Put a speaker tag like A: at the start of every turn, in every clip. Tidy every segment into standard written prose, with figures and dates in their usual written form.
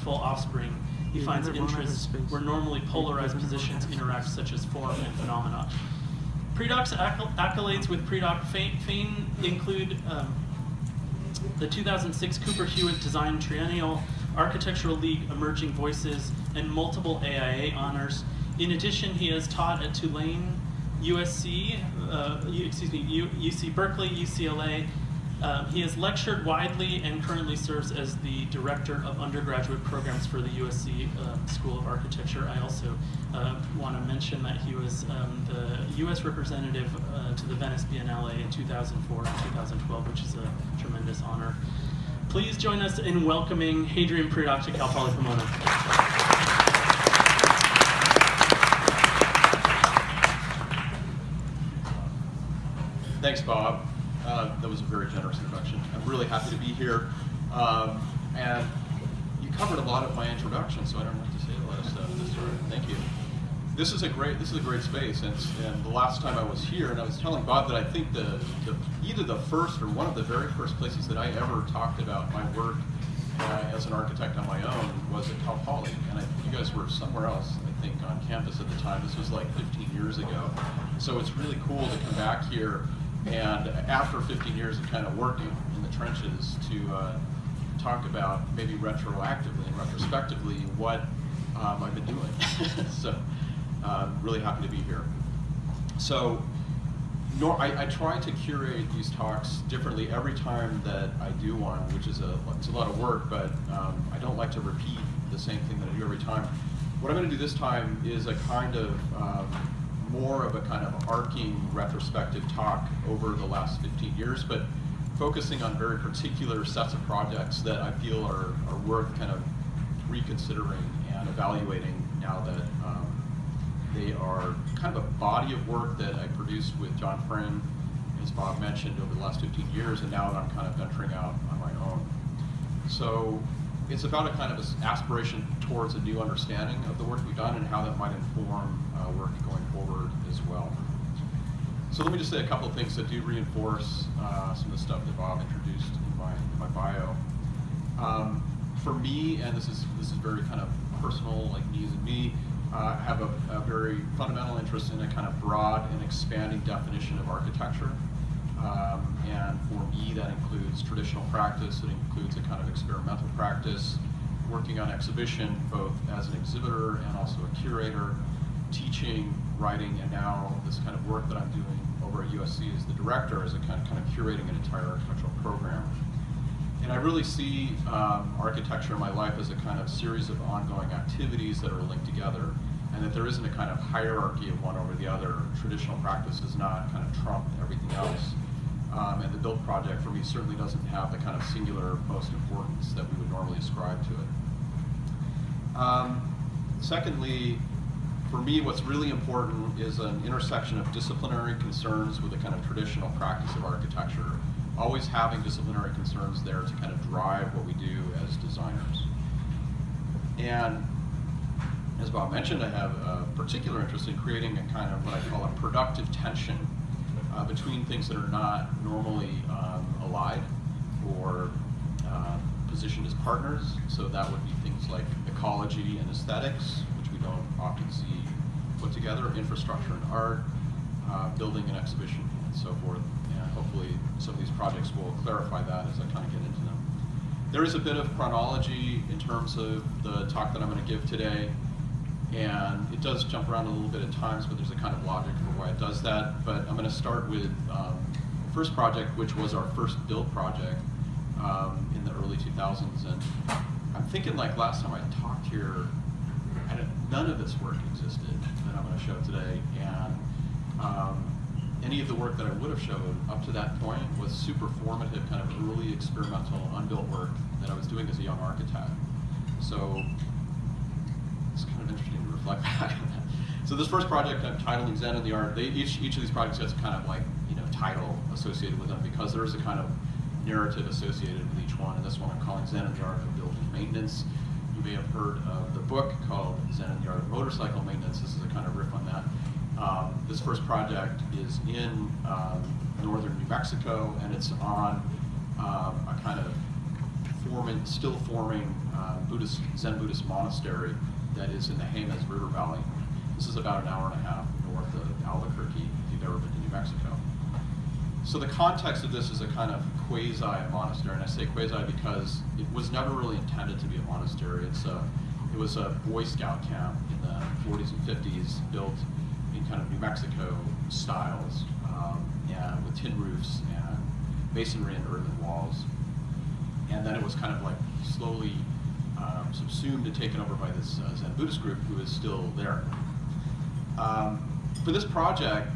A: meaningful offspring. He finds interests where normally polarized positions interact, such as form and phenomena. Predock's accolades with Predock fame include the 2006 Cooper Hewitt Design Triennial, Architectural League Emerging Voices, and multiple AIA honors. In addition, he has taught at Tulane, UC Berkeley, UCLA. He has lectured widely and currently serves as the director of undergraduate programs for the USC School of Architecture. I also want to mention that he was the U.S. representative to the Venice Biennale in 2004 and 2012, which is a tremendous honor. Please join us in welcoming Hadrian Predock to Cal Poly Pomona.
B: Thanks, Bob. That was a very generous introduction. I'm really happy to be here. And you covered a lot of my introduction, so I don't have to say a lot of stuff. Thank you. This is a great space, and the last time I was here, and I was telling Bob that I think either the first or one of the very first places that I ever talked about my work as an architect on my own was at Cal Poly, and you guys were somewhere else, I think, on campus at the time. This was like 15 years ago. So it's really cool to come back here and after 15 years of kind of working in the trenches to talk about maybe retroactively and retrospectively what I've been doing. So really happy to be here. So I try to curate these talks differently every time that I do one, which is it's a lot of work, but I don't like to repeat the same thing that I do every time. What I'm going to do this time is a kind of more of a kind of arcing retrospective talk over the last 15 years, but focusing on very particular sets of projects that I feel are worth kind of reconsidering and evaluating now that they are kind of a body of work that I produced with John Frame, as Bob mentioned, over the last 15 years, and now that I'm kind of venturing out on my own. So it's about a kind of aspiration towards a new understanding of the work we've done and how that might inform work going forward as well. So let me just say a couple of things that do reinforce some of the stuff that Bob introduced in my bio. For me, and this is very kind of personal, like me and me, I have a very fundamental interest in a kind of broad and expanding definition of architecture. And for me, that includes traditional practice, it includes a kind of experimental practice, working on exhibition, both as an exhibitor and also a curator, teaching, writing, and now this kind of work that I'm doing over at USC as the director, as a kind of curating an entire architectural program. And I really see architecture in my life as a kind of series of ongoing activities that are linked together, and that there isn't a kind of hierarchy of one over the other. Traditional practice does not kind of trump everything else. And the build project for me certainly doesn't have the kind of singular most importance that we would normally ascribe to it. Secondly, for me, what's really important is an intersection of disciplinary concerns with a kind of traditional practice of architecture, always having disciplinary concerns there to kind of drive what we do as designers. And as Bob mentioned, I have a particular interest in creating a kind of what I call a productive tension between things that are not normally allied or positioned as partners. So that would be things like ecology and aesthetics, which we don't often see put together, infrastructure and art, building and exhibition, and so forth. And hopefully some of these projects will clarify that as I kind of get into them. There is a bit of chronology in terms of the talk that I'm going to give today. And it does jump around a little bit at times, but there's a kind of logic for why it does that. But I'm going to start with the first project, which was our first build project in the early 2000s. And I'm thinking, like last time I talked here, none of this work existed that I'm going to show today. And any of the work that I would have showed up to that point was super formative, kind of early experimental unbuilt work that I was doing as a young architect. So it's kind of interesting to reflect back on that. So this first project I'm titling Zen and the Art. Each of these projects has kind of like, title associated with them because there is a kind of narrative associated with each one. And this one I'm calling Zen and the Art of Building Maintenance. You may have heard of the book called Zen and the Art of Motorcycle Maintenance. This is a kind of riff on that. This first project is in northern New Mexico, and it's on a kind of still forming Zen Buddhist monastery that is in the Jemez River Valley. This is about an hour and a half north of Albuquerque, if you've ever been to New Mexico. So the context of this is a kind of quasi-monastery, and I say quasi because it was never really intended to be a monastery. It was a Boy Scout camp in the 40s and 50s, built in kind of New Mexico styles, and with tin roofs and masonry and earthen walls. And then it was kind of like slowly subsumed and taken over by this Zen Buddhist group who is still there. For this project,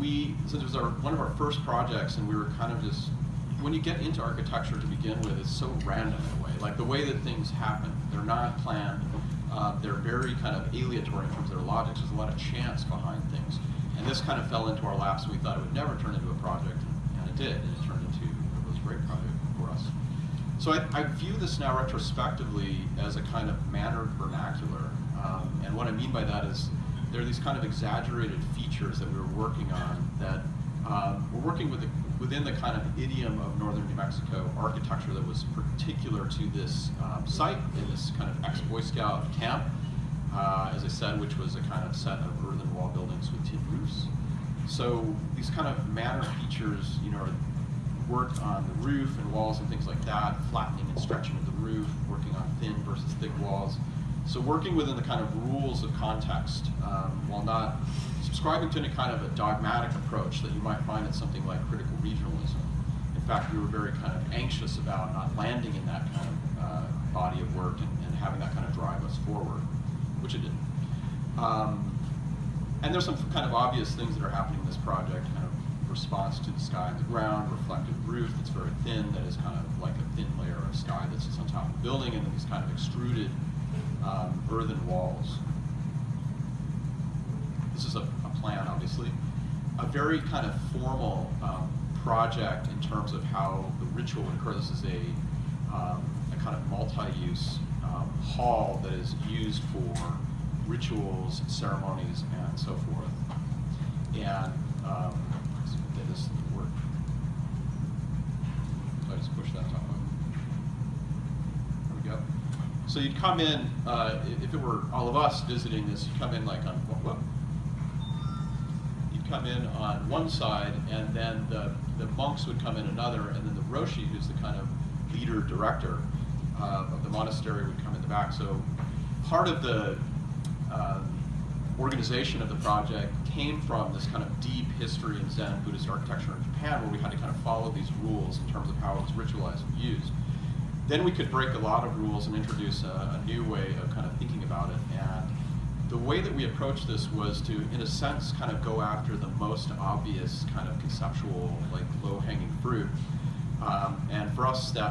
B: since it was one of our first projects, and we were kind of just, when you get into architecture to begin with, it's so random in a way. Like the way that things happen, they're not planned. They're very kind of aleatory in terms of their logic. There's a lot of chance behind things. And this kind of fell into our laps. We thought it would never turn into a project, and it did. And it turned into a really great project for us. So I view this now retrospectively as a kind of mannered vernacular. And what I mean by that is there are these kind of exaggerated features that we were working on that we're working within the kind of idiom of northern New Mexico architecture that was particular to this site in this kind of ex-Boy Scout camp, as I said, which was a kind of set of earthen wall buildings with tin roofs. So these kind of manner features, worked on the roof and walls and things like that, flattening and stretching of the roof, working on thin versus thick walls. So working within the kind of rules of context, while not subscribing to any kind of a dogmatic approach that you might find in something like critical regionalism. In fact, we were very kind of anxious about not landing in that kind of body of work and having that kind of drive us forward, which it didn't. And there's some kind of obvious things that are happening in this project, kind of response to the sky and the ground, reflective roof that's very thin, that is kind of like a thin layer of sky that sits on top of the building, and then these kind of extruded earthen walls. This is a plan, obviously. A very kind of formal project in terms of how the ritual would occur. This is a kind of multi-use hall that is used for rituals, ceremonies, and so forth. And that is the work. So I just push that top button. There we go. So you'd come in, if it were all of us visiting this, you'd come in like on you'd come in on one side, and then the monks would come in another, and then the Roshi, who's the kind of leader director of the monastery, would come in the back. So part of the organization of the project came from this kind of deep history in Zen Buddhist architecture in Japan, where we had to kind of follow these rules in terms of how it was ritualized and used. Then we could break a lot of rules and introduce a new way of kind of thinking about it. And the way that we approached this was to, in a sense, kind of go after the most obvious kind of conceptual, like low-hanging fruit. And for us, the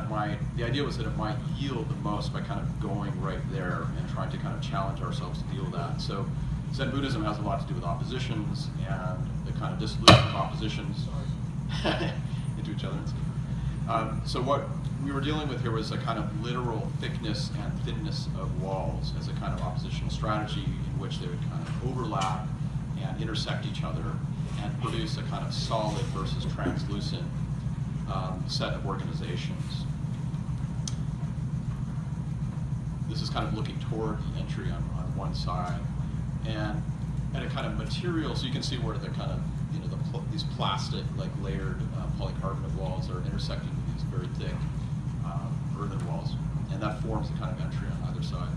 B: idea was that it might yield the most by kind of going right there and trying to kind of challenge ourselves to deal with that. So Zen Buddhism has a lot to do with oppositions and the kind of dissolution of oppositions into each other. So what we were dealing with here was a kind of literal thickness and thinness of walls as a kind of oppositional strategy in which they would kind of overlap and intersect each other and produce a kind of solid versus translucent set of organizations. This is kind of looking toward the entry on one side, and a kind of material, so you can see where the kind of, these plastic, like layered polycarbonate walls are intersecting with these very thick earthen walls, and that forms the kind of entry on either side.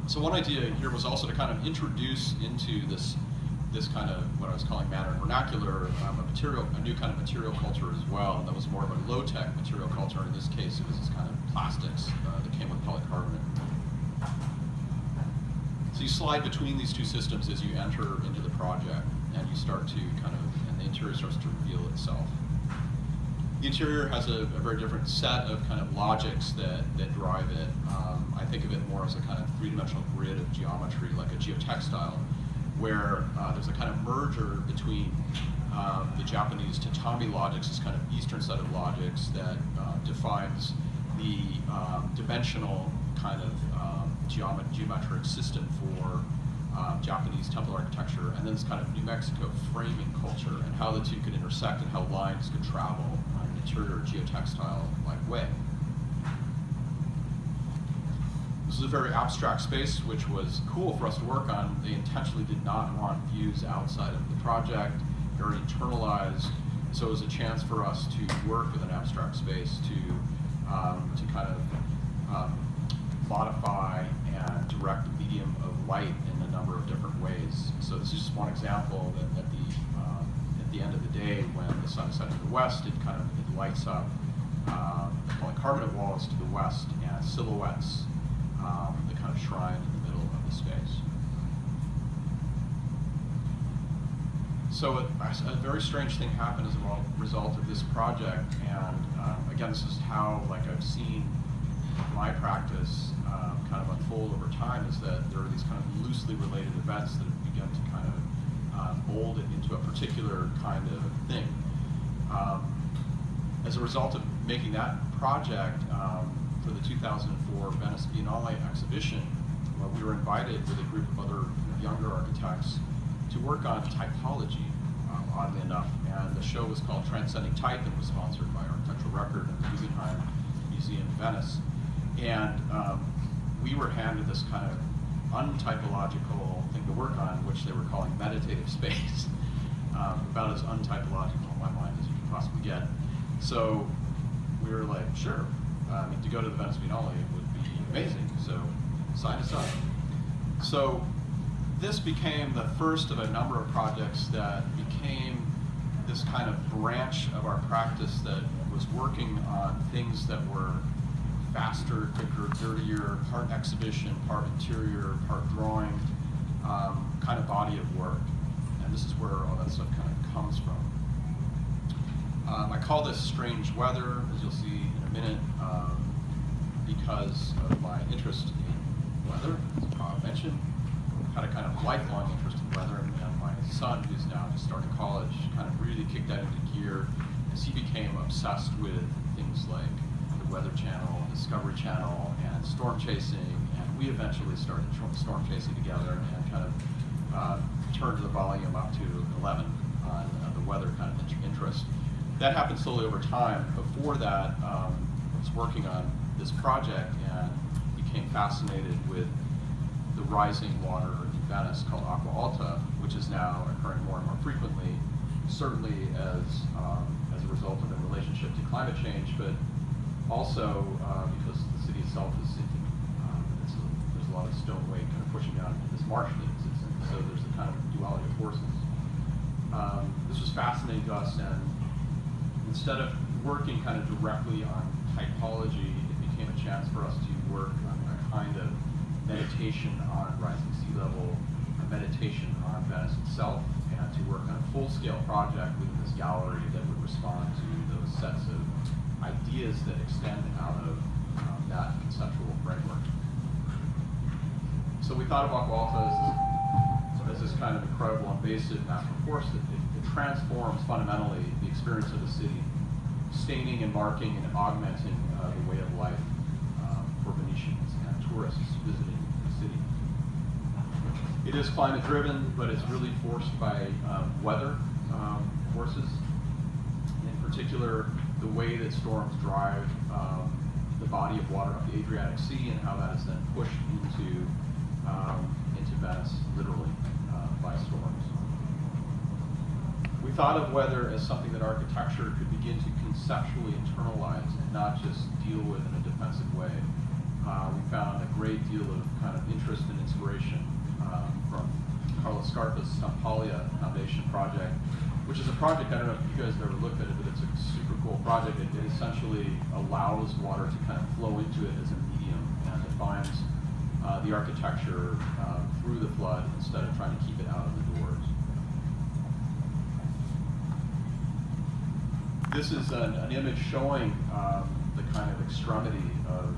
B: So one idea here was also to kind of introduce into this kind of what I was calling manner and vernacular, a new kind of material culture as well, and that was more of a low-tech material culture. In this case, it was this kind of plastics that came with polycarbonate. So you slide between these two systems as you enter into the project, and you start to and the interior starts to reveal itself. The interior has a very different set of kind of logics that drive it. I think of it more as a kind of three-dimensional grid of geometry, like a geotextile, where there's a kind of merger between the Japanese tatami logics, this kind of Eastern set of logics that defines the dimensional kind of geometric system for Japanese temple architecture, and then this kind of New Mexico framing culture, and how the two could intersect and how lines could travel on an interior geotextile-like way. This is a very abstract space, which was cool for us to work on. They intentionally did not want views outside of the project, very internalized. So it was a chance for us to work with an abstract space to kind of modify and direct the medium of light in a number of different ways. So this is just one example that at the end of the day, when the sun is setting to the west, it lights up the polycarbonate walls to the west and silhouettes the kind of shrine in the middle of the space. So a very strange thing happened as a result of this project, and again, this is how I've seen my practice kind of unfold over time, is that there are these kind of loosely related events that have begun to kind of mold it into a particular kind of thing. As a result of making that project for the 2004 Venice Biennale exhibition, we were invited with a group of other younger architects to work on typology, oddly enough, and the show was called Transcending Type and was sponsored by Architectural Record and the Guggenheim Museum in Venice. And we were handed this kind of untypological thing to work on, which they were calling meditative space, about as untypological in my mind as you could possibly get. So we were like, sure, to go to the Venice Biennale would be amazing, so sign us up. So this became the first of a number of projects that became this kind of branch of our practice that was working on things that were faster, quicker, dirtier, part exhibition, part interior, part drawing, kind of body of work. And this is where all that stuff kind of comes from. I call this strange weather, as you'll see in a minute, because of my interest in weather, as Bob mentioned. Had a kind of lifelong interest in weather, and my son, who's now just starting college, kind of really kicked that into gear as he became obsessed with things like the Weather Channel, Discovery Channel, and storm chasing, and we eventually started storm chasing together and kind of turned the volume up to 11 on the weather kind of interest. That happened slowly over time. Before that, I was working on this project and became fascinated with the rising water in Venice called Acqua Alta, which is now occurring more and more frequently, certainly as a result of the relationship to climate change, but also because the city itself is sinking. There's a lot of stone weight kind of pushing down into this marsh that it sits in, so there's a kind of duality of forces. This was fascinating to us, and instead of working kind of directly on typology, it became a chance for us to work on a kind of meditation on rising sea level, a meditation on Venice itself, and to work on a full-scale project within this gallery that would respond to those sets of ideas that extend out of that conceptual framework. So we thought of Acqua Alta as this kind of incredible invasive natural force that it transforms fundamentally the experience of the city, staining and marking and augmenting the way of life for Venetians and tourists visiting the city. It is climate driven, but it's really forced by weather forces. In particular, the way that storms drive the body of water up the Adriatic Sea and how that is then pushed into Venice, literally, by storms. We thought of weather as something that architecture could begin to conceptually internalize and not just deal with in a defensive way. We found a great deal of kind of interest and inspiration from Carlos Scarpa's Stampalia Foundation project, which is a project, I don't know if you guys have ever looked at it, but it's a super cool project. It essentially allows water to kind of flow into it as a medium and defines the architecture through the flood instead of trying to keep it out of the doors. This is an image showing the kind of extremity of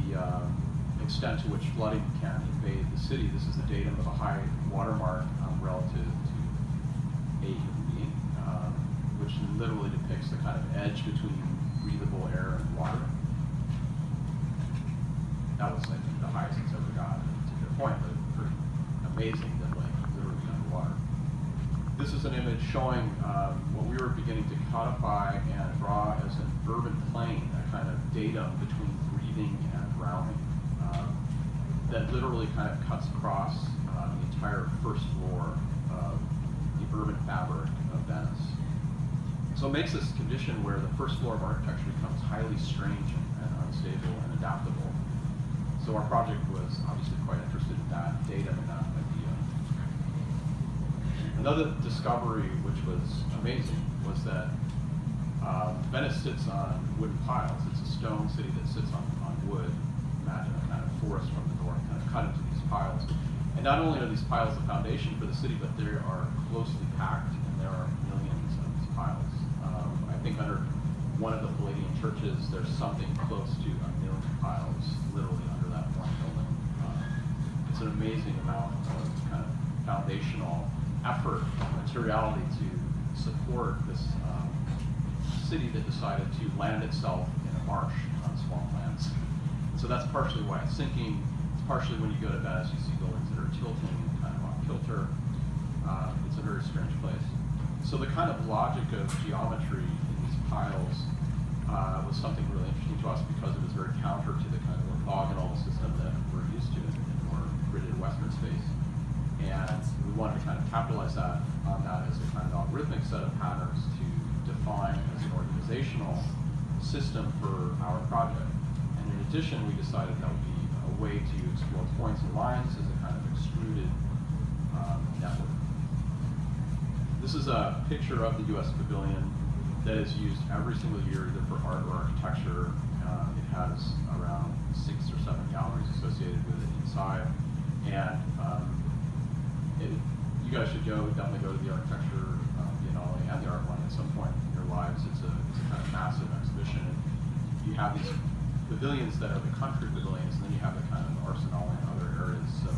B: the extent to which flooding can invade the city. This is the datum of a high watermark relative to a human being, which literally depicts the kind of edge between breathable air and water. That was, I think, the highest it's ever got at a particular point, but pretty amazing that, literally underwater. This is an image showing what we were beginning to codify and draw as an urban plane, a kind of datum between breathing and drowning. that literally kind of cuts across the entire first floor of the urban fabric of Venice. So it makes this condition where the first floor of architecture becomes highly strange and unstable and adaptable. So our project was obviously quite interested in that data and that idea. Another discovery which was amazing was that Venice sits on wooden piles. It's a stone city that sits on wood. Imagine a kind of forest from the north kind of cut into these piles. And not only are these piles the foundation for the city, but they are closely packed, and there are millions of these piles. I think under one of the Palladian churches, there's something close to 1 million piles literally under that one building. It's an amazing amount of kind of foundational effort, materiality to support this city that decided to land itself in a marsh on swamplands. So that's partially why it's sinking. It's partially when you go to Venice, you see buildings that are tilting kind of off kilter. It's a very strange place. So the kind of logic of geometry in these piles was something really interesting to us because it was very counter to the kind of orthogonal system that we're used to in more gridded Western space. And we wanted to kind of capitalize on that as a kind of algorithmic set of patterns to define as an organizational system for our project. And in addition, we decided that would be a way to explore points and lines as a kind of extruded network. This is a picture of the U.S. Pavilion that is used every single year either for art or architecture. It has around 6 or 7 galleries associated with it inside. And you guys should definitely go to the architecture Biennale and the art one at some point in your lives. It's a kind of massive exhibition. And you have these pavilions that are the country pavilions, and then you have the kind of arsenal in other areas. So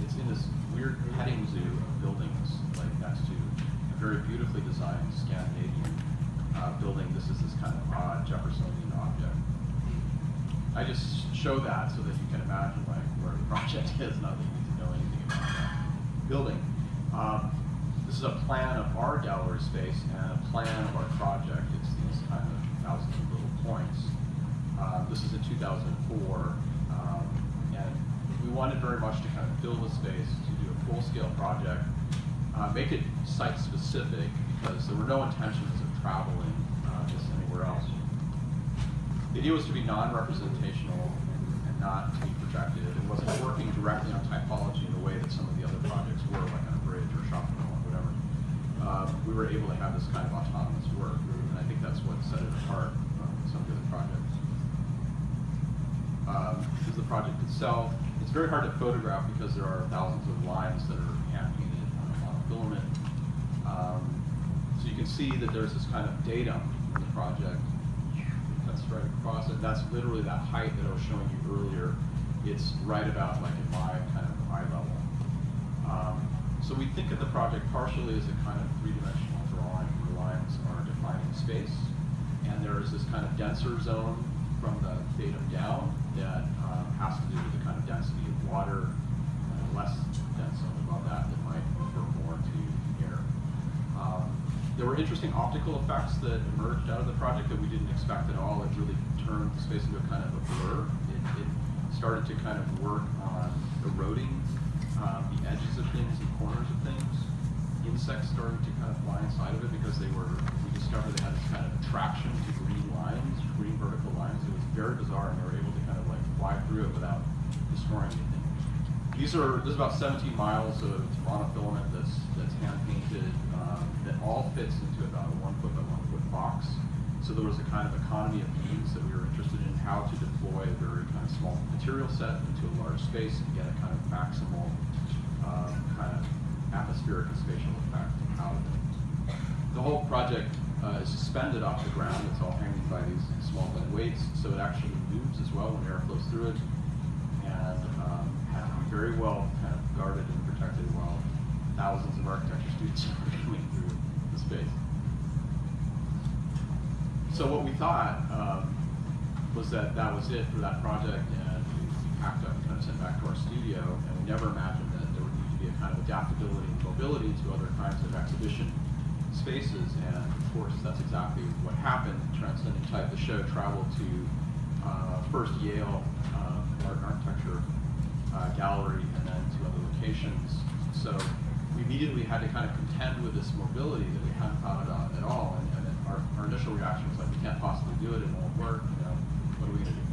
B: it's in this weird petting zoo of buildings, like next to a very beautifully designed Scandinavian building. This is this kind of odd Jeffersonian object. I just show that so that you can imagine like where the project is, not that you need to know anything about that building. This is a plan of our gallery space and a plan of our project. It's these kind of thousands of little points. This is in 2004, and we wanted very much to kind of fill the space to do a full-scale project, make it site-specific because there were no intentions of traveling this anywhere else. The idea was to be non-representational and not to be projected. It wasn't working directly on typology in the way that some of the other projects were, like on a bridge or shopping mall or whatever. We were able to have this kind of autonomous work, and I think that's what set it apart from some of the other projects. This is the project itself. It's very hard to photograph because there are thousands of lines that are hand-painted on a filament. So you can see that there's this kind of datum in the project. That's right across it. That's literally that height that I was showing you earlier. It's right about like at my kind of eye level. So we think of the project partially as a kind of three-dimensional drawing where lines are defining space, and there is this kind of denser zone from the datum down that has to do with the kind of density of water, and a less dense zone above that that might refer more to air. There were interesting optical effects that emerged out of the project that we didn't expect at all. It really turned the space into a kind of a blur. It started to kind of work on eroding the edges of things and corners of things. Insects started to kind of fly inside of it because we discovered they had this kind of attraction to green lines, green vertical lines. It was very bizarre, and they were able to kind of like fly through it without destroying anything. There's about 17 miles of monofilament that's hand painted that all fits into about a 1 foot by 1 foot box. So there was a kind of economy of means that we were interested in how to deploy a very kind of small material set into a large space and get a kind of maximal kind of atmospheric and spatial effect out of it. The whole project is suspended off the ground. It's all hanging by these small lead weights, so it actually moves as well when air flows through it, and has to be very well kind of guarded and protected while thousands of architecture students are going through the space. So what we thought was that was it for that project, and we packed up and kind of sent back to our studio, and we never imagined that there would need to be a kind of adaptability and mobility to other kinds of exhibition spaces, and of course that's exactly what happened. Transcending Type, the show, traveled to first Yale Art and Architecture gallery and then 2 other locations. So we immediately had to kind of contend with this mobility that we hadn't thought about at all. And then our initial reaction was like, we can't possibly do it, it won't work, you know, what are we gonna do?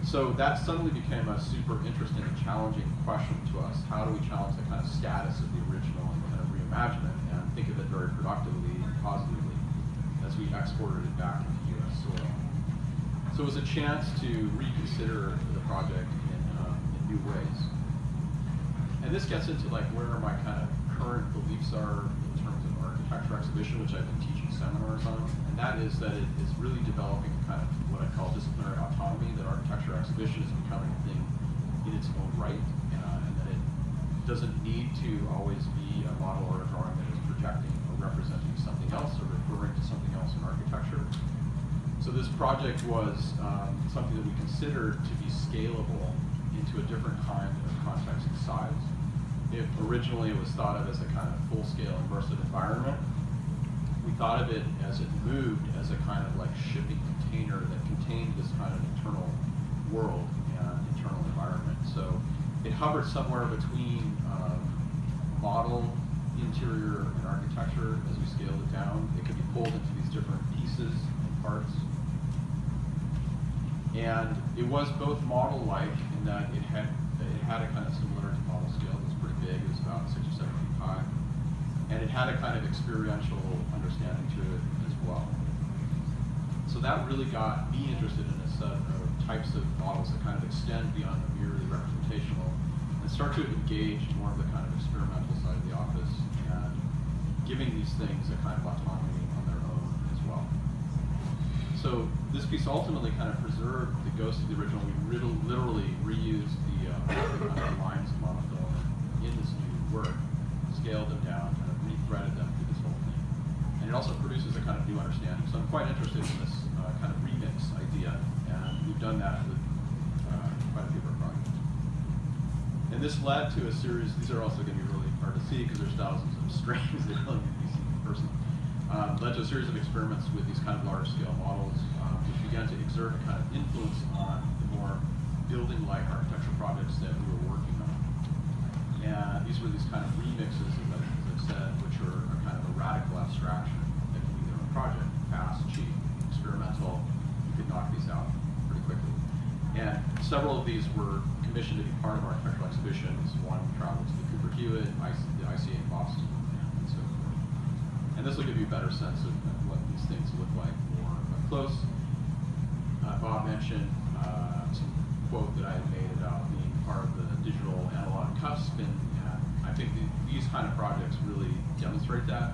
B: So that suddenly became a super interesting and challenging question to us. How do we challenge the kind of status of the original and kind of reimagine it and think of it very productively and positively as we exported it back into US soil? So it was a chance to reconsider the project in new ways. And this gets into like where my kind of current beliefs are in terms of architecture exhibition, which I've been teaching seminars on, and that is that it is really developing kind of what I call disciplinary autonomy, that architecture exhibition is becoming a thing in its own right, and that it doesn't need to always be a model or a drawing that is projecting or representing something else or referring to something else in architecture. So this project was something that we considered to be scalable into a different kind of context and size. If originally it was thought of as a kind of full-scale immersive environment, we thought of it as it moved as a kind of like shipping container that contained this kind of internal world and internal environment. So it hovered somewhere between model, interior, and architecture as we scaled it down. It could be pulled into these different pieces and parts. And it was both model-like in that it had a kind of similar to model scale. It was pretty big. It was about 6 or 7 feet high. And it had a kind of experiential understanding to it as well. So that really got me interested in a set of types of models that kind of extend beyond the merely representational and start to engage more of the kind of experimental side of the office and giving these things a kind of autonomy on their own as well. So this piece ultimately kind of preserved the ghost of the original. We literally reused the kind of lines of monofilament in this new work, scaled them down, kind of re-threaded them through this whole thing. And it also produces a kind of new understanding. So I'm quite interested in this kind of remix idea, and we've done that with quite a few of our projects. And this led to a series, these are also going to be really hard to see because there's thousands of strings that really need to be seen in person. Led to a series of experiments with these kind of large-scale models, which began to exert a kind of influence on the more building-like architectural projects that we were working on. And these were these kind of remixes, as I've said, which are a kind of a radical abstraction that can be their own project, fast, cheap, experimental. You could knock these out pretty quickly. And several of these were commissioned to be part of architectural exhibitions. One traveled to the Cooper Hewitt, the ICA in Boston, and so forth. And this will give you a better sense of what these things look like more up close. Bob mentioned some quote that I had made about being part of the digital analog cusp, and I think these kind of projects really demonstrate that.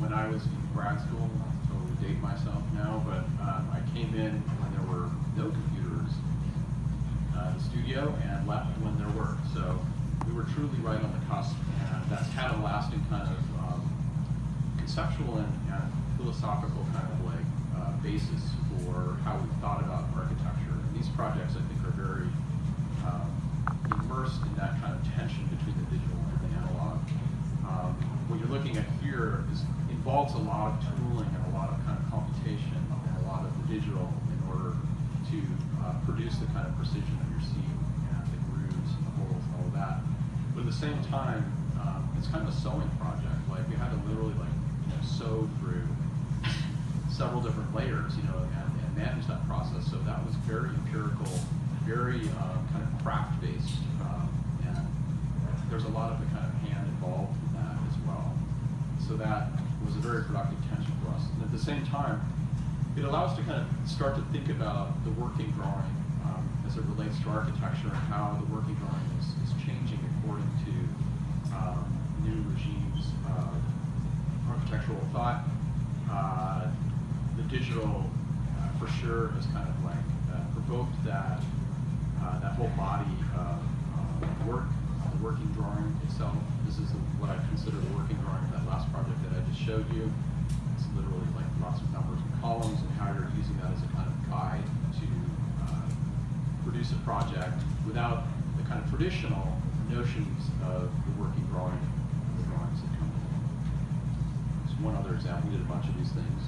B: When I was in grad school, I'll totally date myself now, but I came in when there were no computers in the studio and left when there were. So we were truly right on the cusp, and that's had a lasting kind of conceptual and philosophical kind of like basis for how we thought about architecture. And these projects, I think, are very immersed in that kind of tension between the digital and the analog. What you're looking at here involves a lot of tooling and a lot of kind of computation and a lot of the digital in order to produce the kind of precision that you're seeing and the grooves and the holes and all of that. But at the same time, it's kind of a sewing project. Like we had to literally like sew through several different layers, and manage that process. So that was very empirical, very kind of craft-based, and there's a lot of the kind of hand involved in that as well. So that was a very productive tension for us. And at the same time, it allows us to kind of start to think about the working drawing as it relates to architecture and how the working drawing is changing according to new regimes of architectural thought. The digital, for sure, has kind of like provoked that whole body of work, the working drawing itself. This is what I consider the working drawing of that last project that I just showed you. It's literally like lots of numbers and columns, and how you're using that as a kind of guide to produce a project without the kind of traditional notions of the working drawing, the drawings that come along. Just one other example, we did a bunch of these things.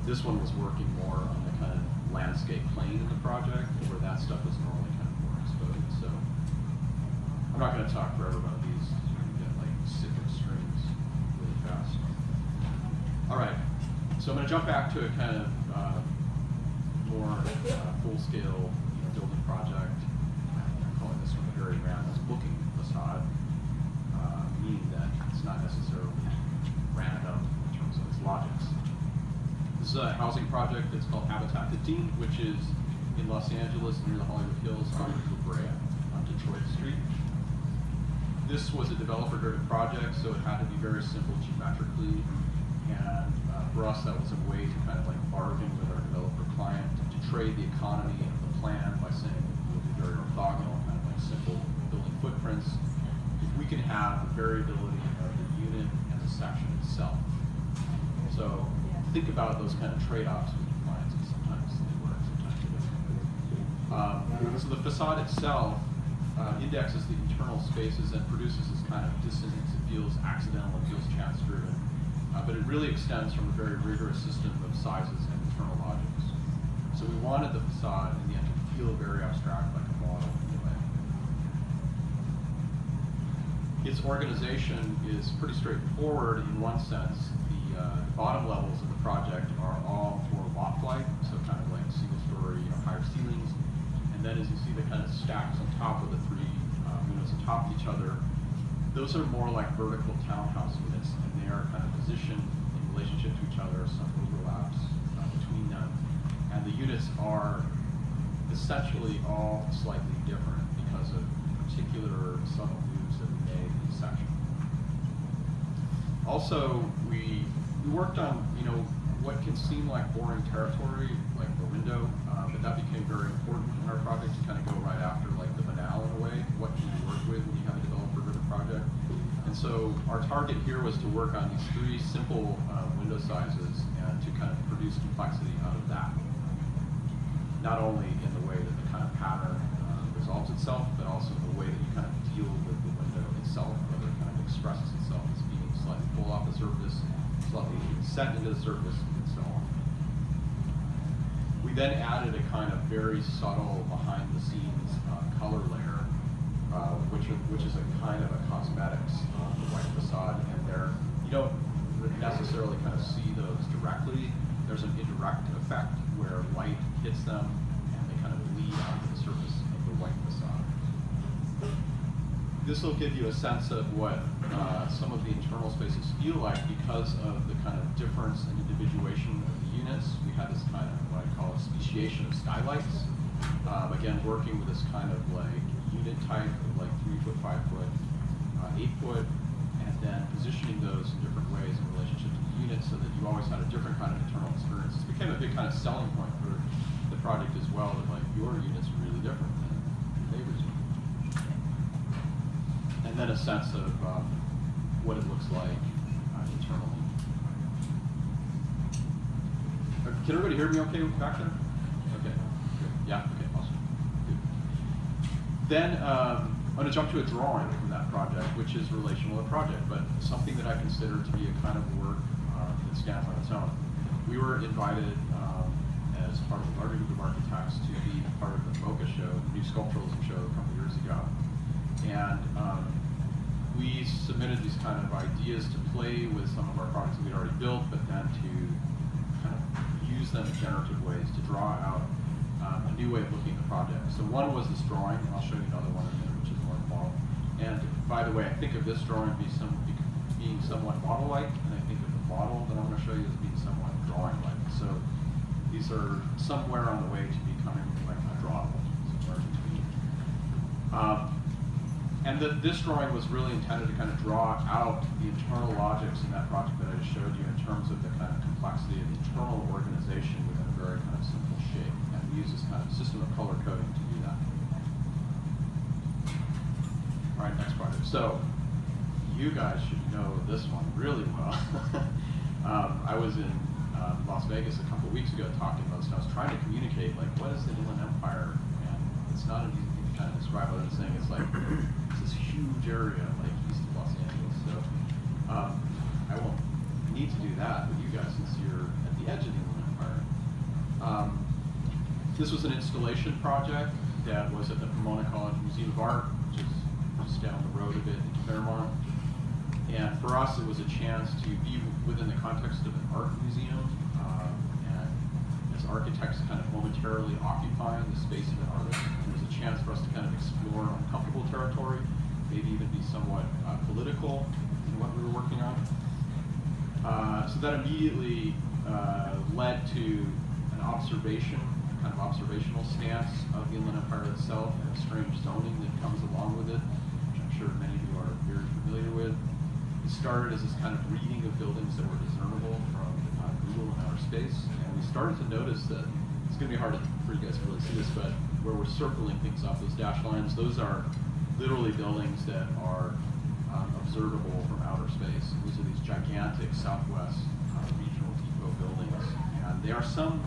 B: This one was working more on the kind of landscape plane in the project, where that stuff was normally kind of more exposed. So I'm not going to talk forever about these. You're going to get like sick of strings really fast. All right, so I'm going to jump back to a kind of more full-scale building project. I'm calling this one a very random-looking facade, meaning that it's not necessarily random in terms of its logics. This is a housing project that's called Habitat 15, which is in Los Angeles near the Hollywood Hills on La Brea on Detroit Street. This was a developer-driven project, so it had to be very simple geometrically. And for us, that was a way to kind of like bargain with our developer client to trade the economy of the plan by saying we'll be very orthogonal, kind of like simple building footprints, if we can have the variability of the unit and the section itself. So think about those kind of trade-offs with your clients, because sometimes they work, sometimes they don't. So the facade itself indexes the internal spaces and produces this kind of dissonance. It feels accidental, it feels chance-driven. But it really extends from a very rigorous system of sizes and internal logics. So we wanted the facade in the end to feel very abstract, like a model in a way. Its organization is pretty straightforward in one sense. The bottom levels of the project are all more loft-like, so kind of like single-story, higher ceilings. And then as you see the kind of stacks on top of the three units on top of each other, those are more like vertical townhouse units, and they are kind of positioned in relationship to each other, some overlaps between them. And the units are essentially all slightly different because of particular subtle moves that we made in each section. Also, we worked on, what can seem like boring territory, like the window, but that became very important in our project to kind of go right after like the banal in a way. What can you work with when you have a developer-driven project? And so our target here was to work on these three simple window sizes and to kind of produce complexity out of that. Not only in the way that the kind of pattern resolves itself, but also in the way that you kind of deal with the window itself, whether it kind of expresses itself as being slightly pulled off the surface, slightly set into the surface, and so on. We then added a kind of very subtle behind-the-scenes color layer, which is a kind of a cosmetics on the white facade, and you don't necessarily kind of see those directly. There's an indirect effect where light hits them and they kind of bleed onto the surface of the white facade. This will give you a sense of what some of the internal spaces feel like because of the kind of difference and individuation of the units. We had this kind of what I call a speciation of skylights. Again, working with this kind of like unit type of like 3 foot, 5 foot, 8 foot, and then positioning those in different ways in relationship to the units so that you always had a different kind of internal experience. This became a big kind of selling point for the project as well, that like your units are really different than your neighbor's units. And then a sense of what it looks like internally. Can everybody hear me okay back there? Okay, good. Yeah, okay, awesome. Good. Then I'm going to jump to a drawing from that project, which is relational to a project, but something that I consider to be a kind of work that stands on its own. We were invited as part of the larger group of architects to be part of the MoCA show, the new sculpturalism show a couple years ago. And we submitted these kind of ideas to play with some of our projects that we'd already built, but then to kind of use them in generative ways to draw out a new way of looking at the project. So one was this drawing, and I'll show you another one in a minute, which is more model. And by the way, I think of this drawing being somewhat model-like, and I think of the model that I'm going to show you as being somewhat drawing-like. So these are somewhere on the way to becoming like a drawable, somewhere in between. And this drawing was really intended to kind of draw out the internal logics in that project that I just showed you in terms of the kind of complexity of the internal organization within a very kind of simple shape. And we use this kind of system of color coding to do that. All right, next project. So you guys should know this one really well. I was in Las Vegas a couple weeks ago talking about this, and I was trying to communicate, like, what is the Inland Empire? And it's not an easy thing to kind of describe other than saying it's like this huge area, like east of Los Angeles. So I won't need to do that with you guys since you're at the edge of the Inland Empire. This was an installation project that was at the Pomona College Museum of Art, which is just down the road a bit into Fairmont. And for us, it was a chance to be within the context of an art museum, and as architects kind of momentarily occupying the space of an artist, it was a chance for us to kind of explore uncomfortable territory, maybe even be somewhat political in what we were working on. So that immediately led to an observational stance of the Inland Empire itself and a strange zoning that comes along with it, which I'm sure many of you are very familiar with. It started as this kind of reading of buildings that were discernible from Google and outer space, and we started to notice that it's going to be hard for you guys to really see this, but where we're circling things up, those dashed lines, those are literally buildings that are observable from outer space. These are these gigantic Southwest regional depot buildings, and they are some,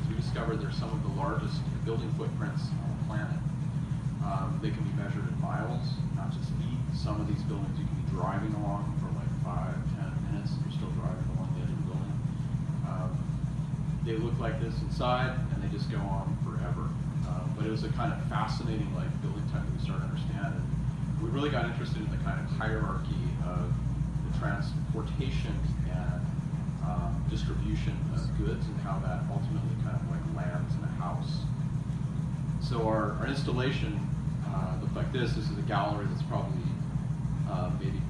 B: as we discovered, they're some of the largest building footprints on the planet. They can be measured in miles, not just feet. Some of these buildings you can be driving along for like 5-10 minutes, and you're still driving along the edge of the building. They look like this inside, and they just go on forever. But it was a kind of fascinating like building type that we started to understand, and we really got interested in the kind of hierarchy of the transportation and distribution of goods and how that ultimately kind of like lands in a house. So our installation looked like this. This is a gallery that's probably maybe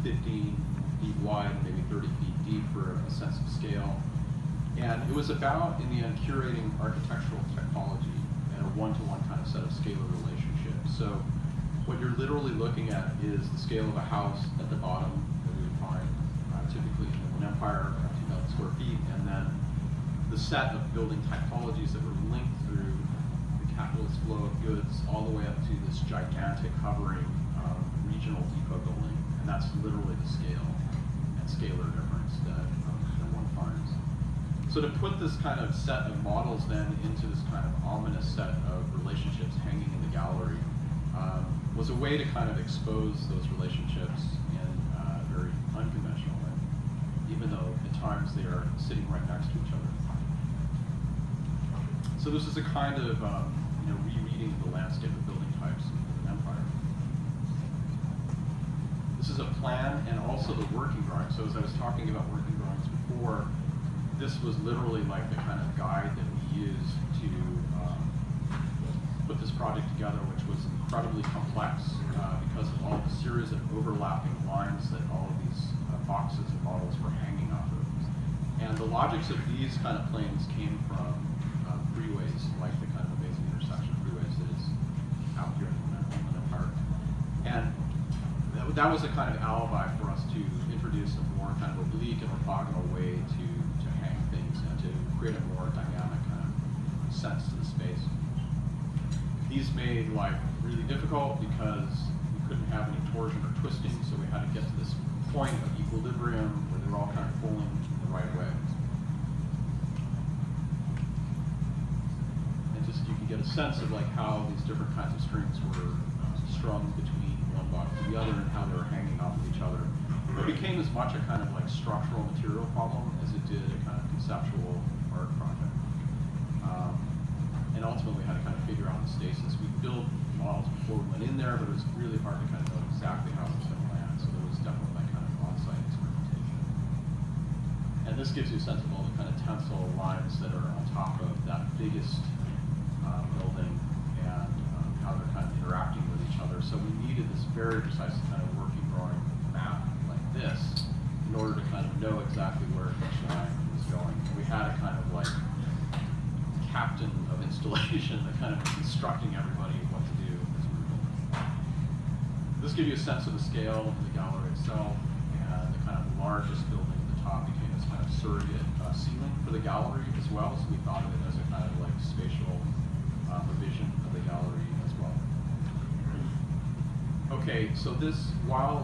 B: 15 feet wide and maybe 30 feet deep for a sense of scale. And it was about, in the end, curating architectural typology and a one-to-one kind of set of scalar relationships. So what you're literally looking at is the scale of a house at the bottom that we would find typically in an empire, 2,000 square feet, and then the set of building typologies that were linked through the capitalist flow of goods all the way up to this gigantic hovering regional depot building, and that's literally the scale and scalar difference that one finds. So to put this kind of set of models then into this kind of ominous set of relationships hanging in the gallery was a way to kind of expose those relationships in a very unconventional way, even though at times they are sitting right next to each other. So this is a kind of rereading of the landscape of building types in an empire. This is a plan and also the working drawing. So as I was talking about working drawings before, this was literally like the kind of guide that we used to put this project together, which was incredibly complex because of all the series of overlapping lines that all of these boxes and models were hanging off of. And the logics of these kind of planes came from freeways, like the kind of amazing intersection of freeways that is out here in the Inland Empire. And that was a kind of alibi for us to introduce a more kind of oblique and orthogonal way to hang things and to create a more dynamic kind of sense to the space. These made life really difficult because we couldn't have any torsion or twisting, so we had to get to this point of equilibrium where they were all kind of pulling the right way. And just you can get a sense of like how these different kinds of strings were strung between one box to the other and how they were hanging off of each other. It became as much a kind of like structural material problem as it did a kind of conceptual art project. And ultimately we had to kind of figure out the stasis. We built models before we went in there, but it was really hard to kind of know exactly how it was going to land. So there was definitely that kind of on-site experimentation. And this gives you a sense of all the kind of tensile lines that are on top of that biggest building and how they're kind of interacting with each other. So we needed this very precise kind of working drawing map like this in order to kind of know exactly where each line was going. We had a kind of like captain of installation that kind of was instructing everybody what to do as we were building. This gives you a sense of the scale of the gallery itself, and the kind of largest building at the top became this kind of surrogate ceiling for the gallery as well, so we thought of it as a kind of like spatial revision of the gallery as well. Okay, so this, while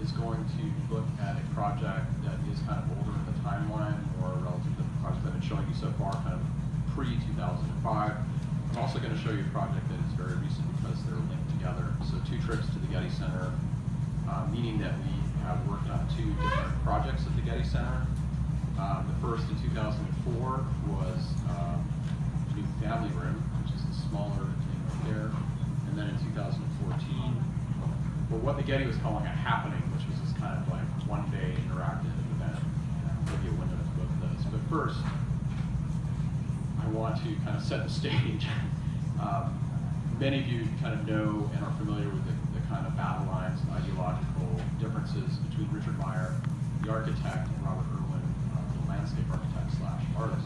B: is going to look at a project that is kind of older in the timeline or relative to the project that I've been showing you so far, kind of pre-2005. I'm also going to show you a project that is very recent because they're linked together. So 2 trips to the Getty Center, meaning that we have worked on 2 different projects at the Getty Center. The first in 2004 was the new family room, which is the smaller thing right there. And then in 2014, or what the Getty was calling a happening, which was this kind of like one-day interactive event. And I'll give you a window into both of those. But first, I want to kind of set the stage. Many of you kind of know and are familiar with the kind of battle lines and ideological differences between Richard Meyer, the architect, and Robert Irwin, the landscape architect / artist.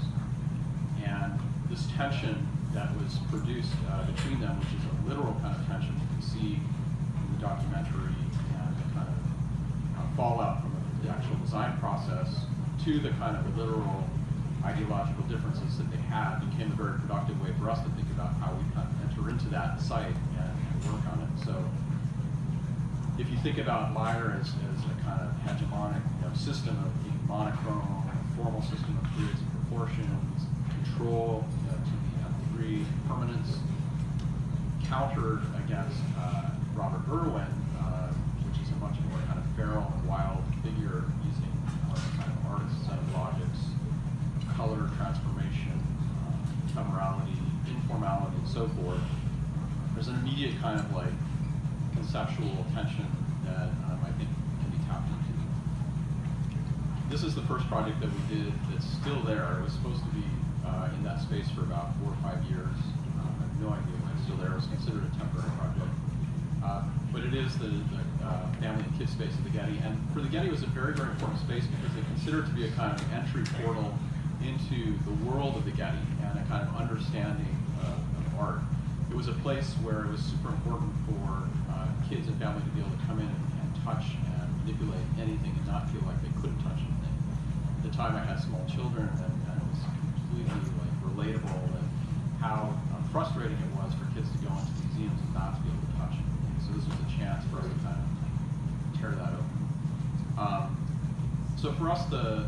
B: And this tension that was produced between them, which is a literal kind of tension you can see in the documentary, and the kind of fallout from the actual design process, to the kind of literal ideological differences that they had, became a very productive way for us to think about how we kind of enter into that site and work on it. So if you think about Meyer as a kind of hegemonic system of being monochrome, a formal system of grids and proportions, control to the nth degree, permanence, countered against Robert Irwin, which is a much more kind of feral and wild figure using kind of artist-set logics, color transformation, ephemerality, informality, and so forth. There's an immediate kind of like conceptual tension that I think can be tapped into. This is the first project that we did that's still there. It was supposed to be in that space for about 4 or 5 years. I have no idea why it's still there. It was considered a temporary project. But it is the family and kids space of the Getty. And for the Getty, it was a very, very important space because they considered it to be a kind of entry portal into the world of the Getty and a kind of understanding of art. It was a place where it was super important for kids and family to be able to come in and touch and manipulate anything and not feel like they couldn't touch anything. At the time I had small children, and it was completely like relatable and how frustrating it was for kids to go into museums and not to be able to touch anything. So this was a chance for us to kind of tear that open. So for us, the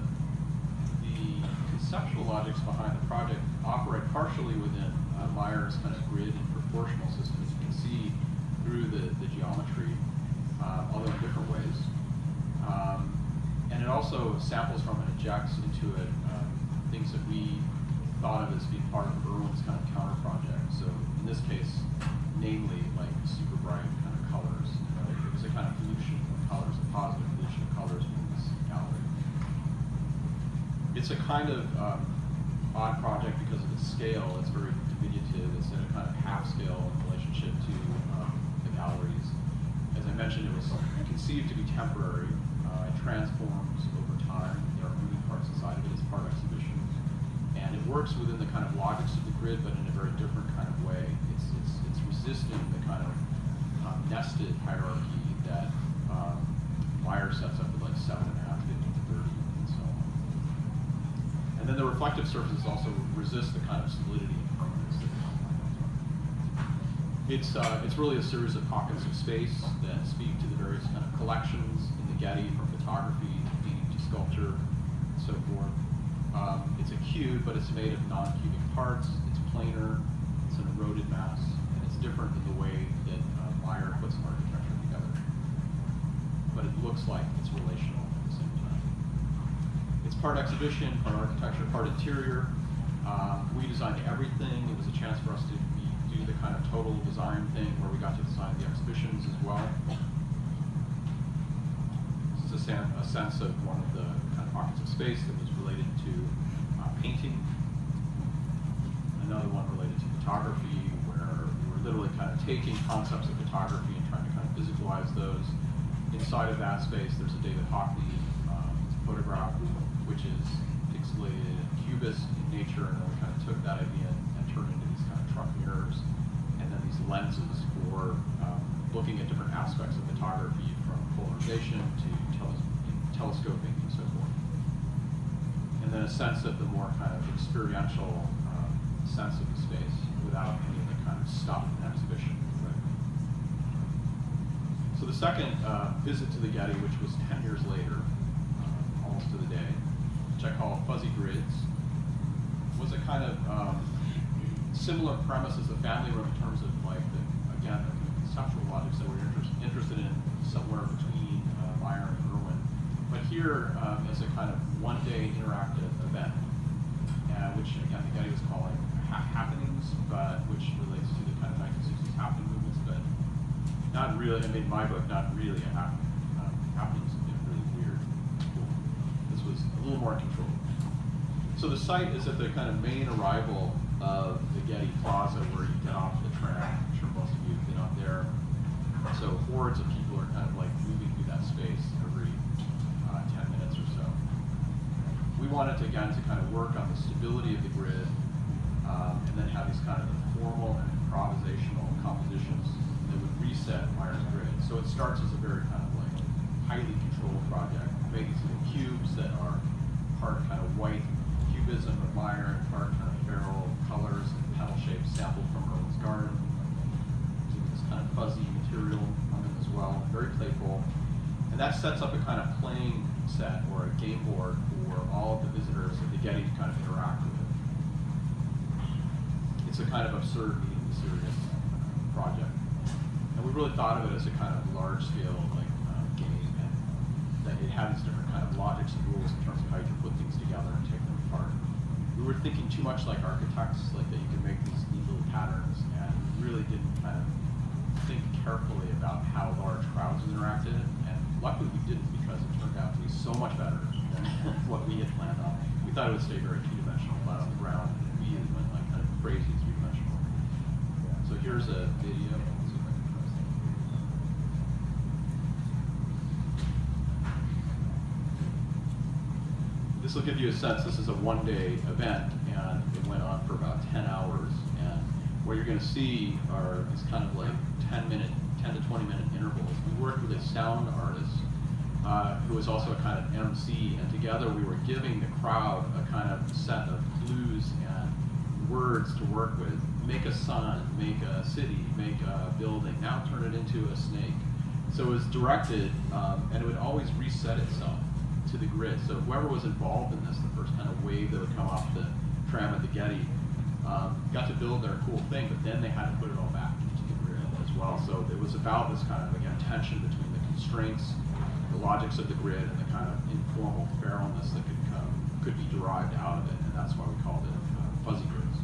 B: conceptual logics behind the project operate partially within Meyer's kind of grid and proportional system, as you can see through the geometry, although in different ways. And it also samples from and injects into it things that we thought of as being part of Irwin's kind of counter project. So in this case, namely like super bright kind of colors. It was a kind of pollution of colors, a positive pollution of colors in this gallery. It's a kind of odd project because of its scale. It's very diminutive. It's in a kind of half-scale relationship to the galleries. As I mentioned, it was conceived to be temporary. It transforms over time. There are moving parts inside of it. It's part exhibition. And it works within the kind of logics of the grid, but in a very different kind of way. It's resisting the kind of nested hierarchy that Meyer sets up with like 7.5, 50 to 30, and so on. And then the reflective surfaces also resist the kind of solidity and permanence that it's really a series of pockets of space that speak to the various kind of collections in the Getty, from photography to painting to sculpture and so forth. It's a cube, but it's made of non-cubic parts. It's planar. It's an eroded mass, and it's different in the way that Meyer puts architecture together. But it looks like it's relational at the same time. It's part exhibition, part architecture, part interior. We designed everything. It was a chance for us to do the kind of total design thing where we got to design the exhibitions as well. This is a sense of one of the kind of pockets of space that was related to painting. Another one related to photography, where we were literally kind of taking concepts of photography and trying to kind of visualize those. Inside of that space, there's a David Hockley photograph, which is pixelated and cubist in nature, and then we kind of took that idea and turned it into these kind of truck mirrors, and then these lenses for looking at different aspects of photography, from polarization to telescoping and so forth. And then a sense of the more kind of experiential sense of the space without any of the kind of stuff in the exhibition. Right? So the second visit to the Getty, which was 10 years later, almost to the day, which I call Fuzzy Grids, was a kind of similar premise as the family room in terms of like the conceptual logics that we're interested in somewhere between Meyer and Irwin. But here, as a kind of one-day interactive event, which again the Getty was calling happenings, but which relates to the kind of 1960s happening movements. But not really, I mean, in my book, not really a happening, something really weird. Cool. This was a little more controlled. So the site is at the kind of main arrival of the Getty Plaza where you get off the tram. I'm sure most of you have been up there. So hordes of people are kind of like moving through that space every 10 minutes or so. We wanted to, again, to kind of work on the stability of the grid and then have these kind of informal and improvisational compositions that would reset Myers' grid. So it starts as a very kind of like highly controlled project, making these little cubes that are part kind of white cubism of Meyer and part kind of feral colors and petal shapes sampled from Irwin's garden. Using this kind of fuzzy material on it as well, very playful. And that sets up a kind of playing set or a game board for all of the visitors that the Getty kind of interact with. It's a kind of absurd meeting serious project. And we really thought of it as a kind of large scale like game, and that it had these different kind of logics and rules in terms of how you can put things together and take them apart. We were thinking too much like architects, like that you can make these neat little patterns, and we really didn't kind of think carefully about how large crowds interacted. And luckily we didn't, because it turned out to be so much better than what we had planned on. We thought it would stay very two-dimensional, flat on the ground, and we went like kind of crazy three-dimensional. So here's a video. This will give you a sense. This is a one-day event, and it went on for about 10 hours. And what you're going to see are these kind of like 10 to 20-minute intervals. We worked with a sound artist who was also a kind of MC, and together we were giving the crowd a kind of set of clues and words to work with. Make a sun, make a city, make a building, now turn it into a snake. So it was directed, and it would always reset itself to the grid. So whoever was involved in this, the first kind of wave that would come off the tram at the Getty, got to build their cool thing, but then they had to put it all back into the grid as well. So it was about this kind of, again, tension between the constraints, the logics of the grid, and the kind of informal feralness that could be derived out of it, and that's why we called it fuzzy grids.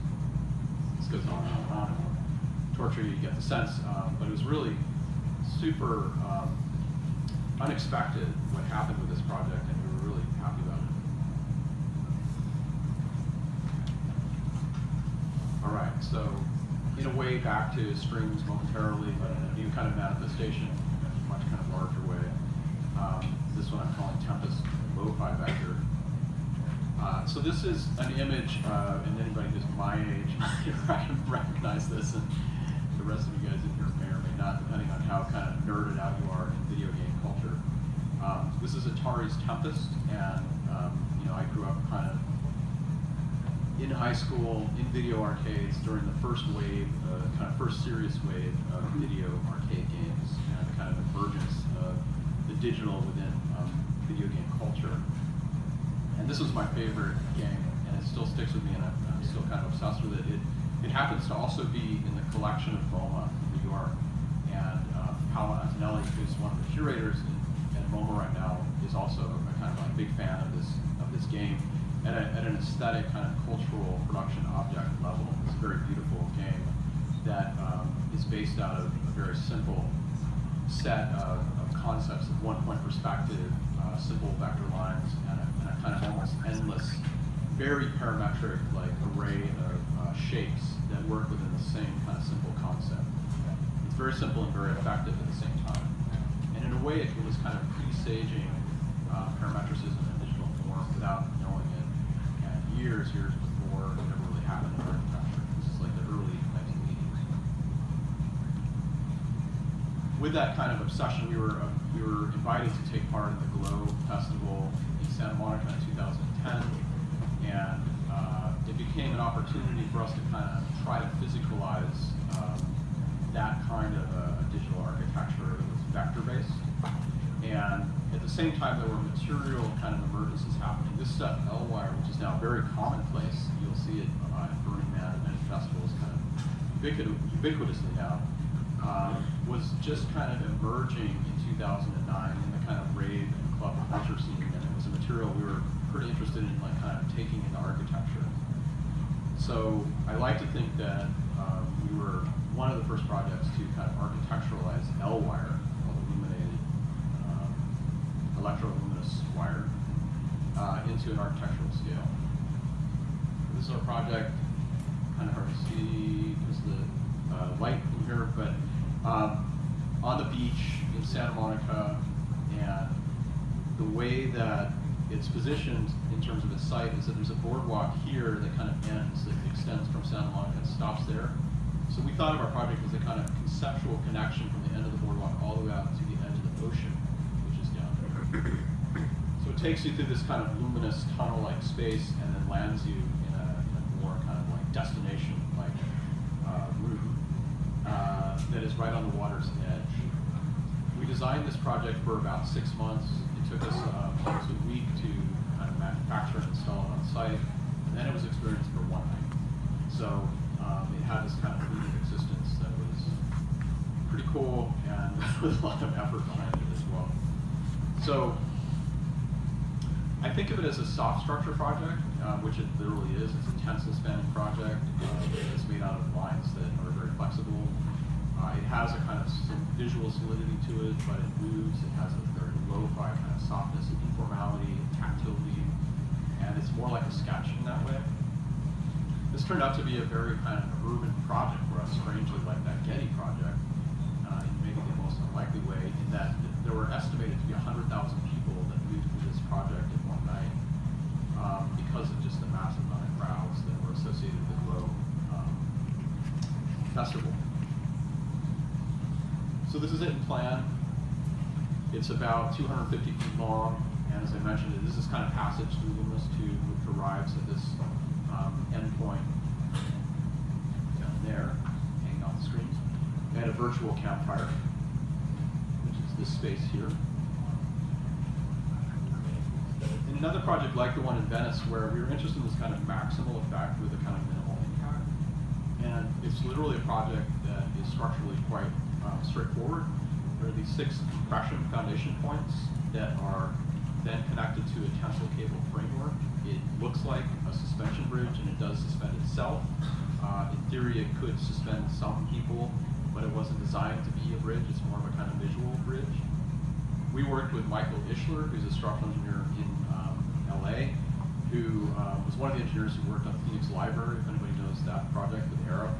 B: This goes on and on and on. Torture, you get the sense, but it was really super unexpected what happened with this project, and we were really happy about it. All right, so in a way back to strings momentarily, but in a new kind of manifestation, in a much kind of larger way. This one I'm calling Tempest Lo-Fi Vector. So this is an image, and anybody who's my age can recognize this, and the rest of you guys in here may or may not, depending on how kind of nerded out you are in video game culture. This is Atari's Tempest, and you know, I grew up kind of in high school, in video arcades during the first wave, kind of first serious wave of video arcade games, and the kind of emergence of the digital within video game culture. And this was my favorite game, and it still sticks with me, and I'm still kind of obsessed with it. It happens to also be in the collection of MoMA in New York, and Paolo Antonelli, who's one of the curators at MoMA right now, is also a kind of a big fan of this game at an aesthetic kind of cultural production object level. It's a very beautiful game that is based out of a very simple set of concepts of one-point perspective, simple vector lines, and a kind of almost endless, very parametric like array of shapes that work within the same kind of simple concept. It's very simple and very effective at the same time. And in a way, it was kind of presaging parametricism in digital form without knowing it. And years before it ever really happened in architecture. This is like the early 1980s. With that kind of obsession, we were invited to take part in the Glow Festival in Santa Monica in 2010, and it became an opportunity for us to kind of try to physicalize that kind of a digital architecture that was vector-based. And at the same time, there were material kind of emergencies happening. This stuff, L-wire, which is now very commonplace, you'll see it at Burning Man and many festivals kind of ubiquitously now, was just kind of emerging in 2009 in the kind of rave and club culture scene, and it was a material we were pretty interested in, like kind of taking into architecture. So I like to think that we were one of the first projects to kind of architecturalize L-wire, called illuminated electroluminous wire, into an architectural scale. This is our project, kind of hard to see because of the light in here, but on the beach in Santa Monica, and the way that it's positioned in terms of its site is that there's a boardwalk here that kind of ends, that extends from Santa Monica and stops there. So we thought of our project as a kind of conceptual connection from the end of the boardwalk all the way out to the edge of the ocean, which is down there. So it takes you through this kind of luminous tunnel-like space and then lands you in a more kind of like destination-like route that is right on the water's edge. We designed this project for about 6 months. It took us almost a week to kind of manufacture and install it on site, and then it was experienced for 1 night. So it had this kind of fleeting existence that was pretty cool, and with a lot of effort behind it as well. So I think of it as a soft structure project, which it literally is. It's a tensile spanning project. It's made out of lines that are very flexible. It has a kind of some visual solidity to it, but it moves. It has a very lo-fi kind of softness and informality and tactility, and it's more like a sketch in that way. This turned out to be a very kind of urban project for us, strangely like that Getty project, in maybe the most unlikely way, in that there were estimated to be 100,000 people that moved through this project in one night because of just the massive amount of crowds that were associated with the Glow Festival. So this is it in plan. It's about 250 feet long, and as I mentioned, this is kind of passage through Luminous Tube, which arrives at this endpoint down there, hanging off the screens, and a virtual campfire, which is this space here. In another project like the one in Venice, where we were interested in this kind of maximal effect with a kind of minimal impact, and it's literally a project that is structurally quite straightforward. There are these 6 compression foundation points that are then connected to a tensile cable framework. It looks like a suspension bridge, and it does suspend itself. In theory, it could suspend some people, but it wasn't designed to be a bridge. It's more of a kind of visual bridge. We worked with Michael Ishler, who's a structural engineer in LA, who was one of the engineers who worked on Phoenix Library, if anybody knows that project with Arrow.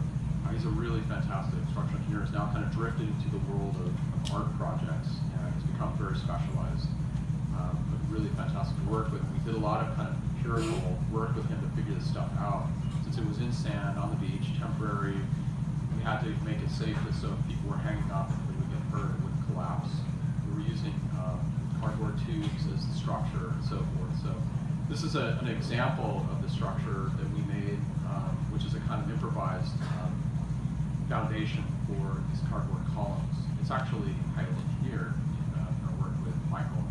B: He's a really fantastic structural engineer. He's now kind of drifted into the world of art projects, and he's become very specialized. But really fantastic to work with. We did a lot of kind of empirical work with him to figure this stuff out. Since it was in sand, on the beach, temporary, we had to make it safe so if people were hanging up and they would get hurt, it wouldn't collapse. We were using cardboard tubes as the structure and so forth. So this is an example of the structure that we made, which is a kind of improvised foundation for these cardboard columns. It's actually highly engineered in our work with Michael,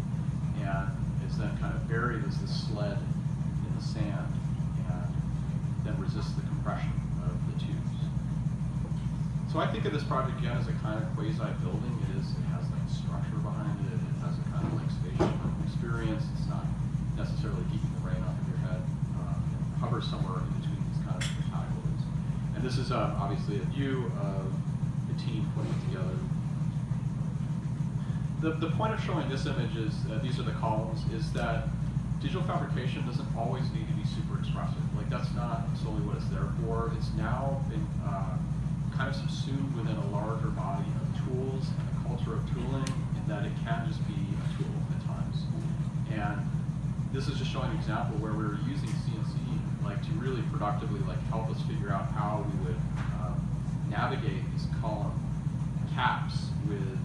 B: and it's then kind of buried as this sled in the sand, and then resists the compression of the tubes. So I think of this project again as a kind of quasi-building. It has like structure behind it. It has a kind of like spatial experience. It's not necessarily keeping the rain off of your head. It hovers somewhere in between these kind of categories. And this is obviously a view of the team putting it together. The point of showing this image is, these are the columns, is that digital fabrication doesn't always need to be super expressive. Like, that's not solely what it's there for. It's now been kind of subsumed within a larger body of tools and a culture of tooling, in that it can just be a tool at times. And this is just showing an example where we were using CNC like to really productively like help us figure out how we would navigate these column caps with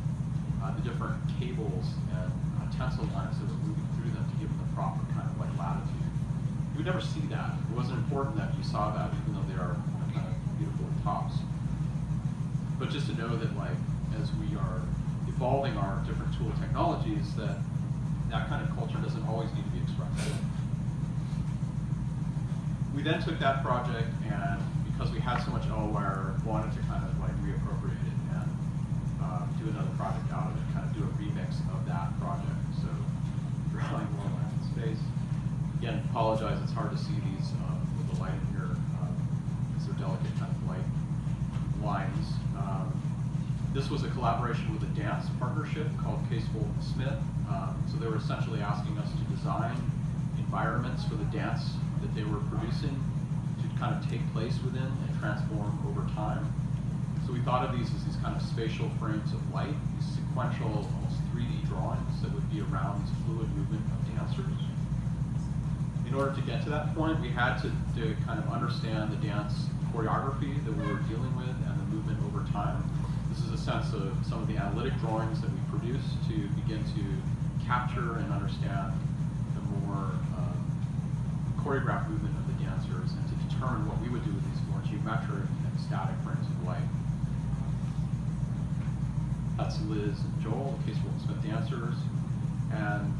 B: the different cables and tensile lines that were moving through them to give them the proper kind of like latitude. You would never see that. It wasn't important that you saw that, even though they are kind of beautiful tops. But just to know that, like, as we are evolving our different tool technologies, that kind of culture doesn't always need to be expressed. We then took that project, and because we had so much L-wire, wanted to kind of like reappropriate it and do another project out of it, kind of do a remix of that project. So drawing more lines in space. Again, apologize, it's hard to see these with the light in here. These are delicate kind of light lines. This was a collaboration with a dance partnership called Casebolt and Smith. So they were essentially asking us to design environments for the dance that they were producing to kind of take place within and transform over time. So we thought of these as these kind of spatial frames of light, these sequential, almost 3D drawings that would be around this fluid movement of dancers. In order to get to that point, we had to kind of understand the dance choreography that we were dealing with and the movement over time. This is a sense of some of the analytic drawings that we produced to begin to capture and understand the more choreographed movement of the dancers and to determine what we would do with these more geometric and static frames of light. That's Liz and Joel, the Casebolt and Smith dancers. And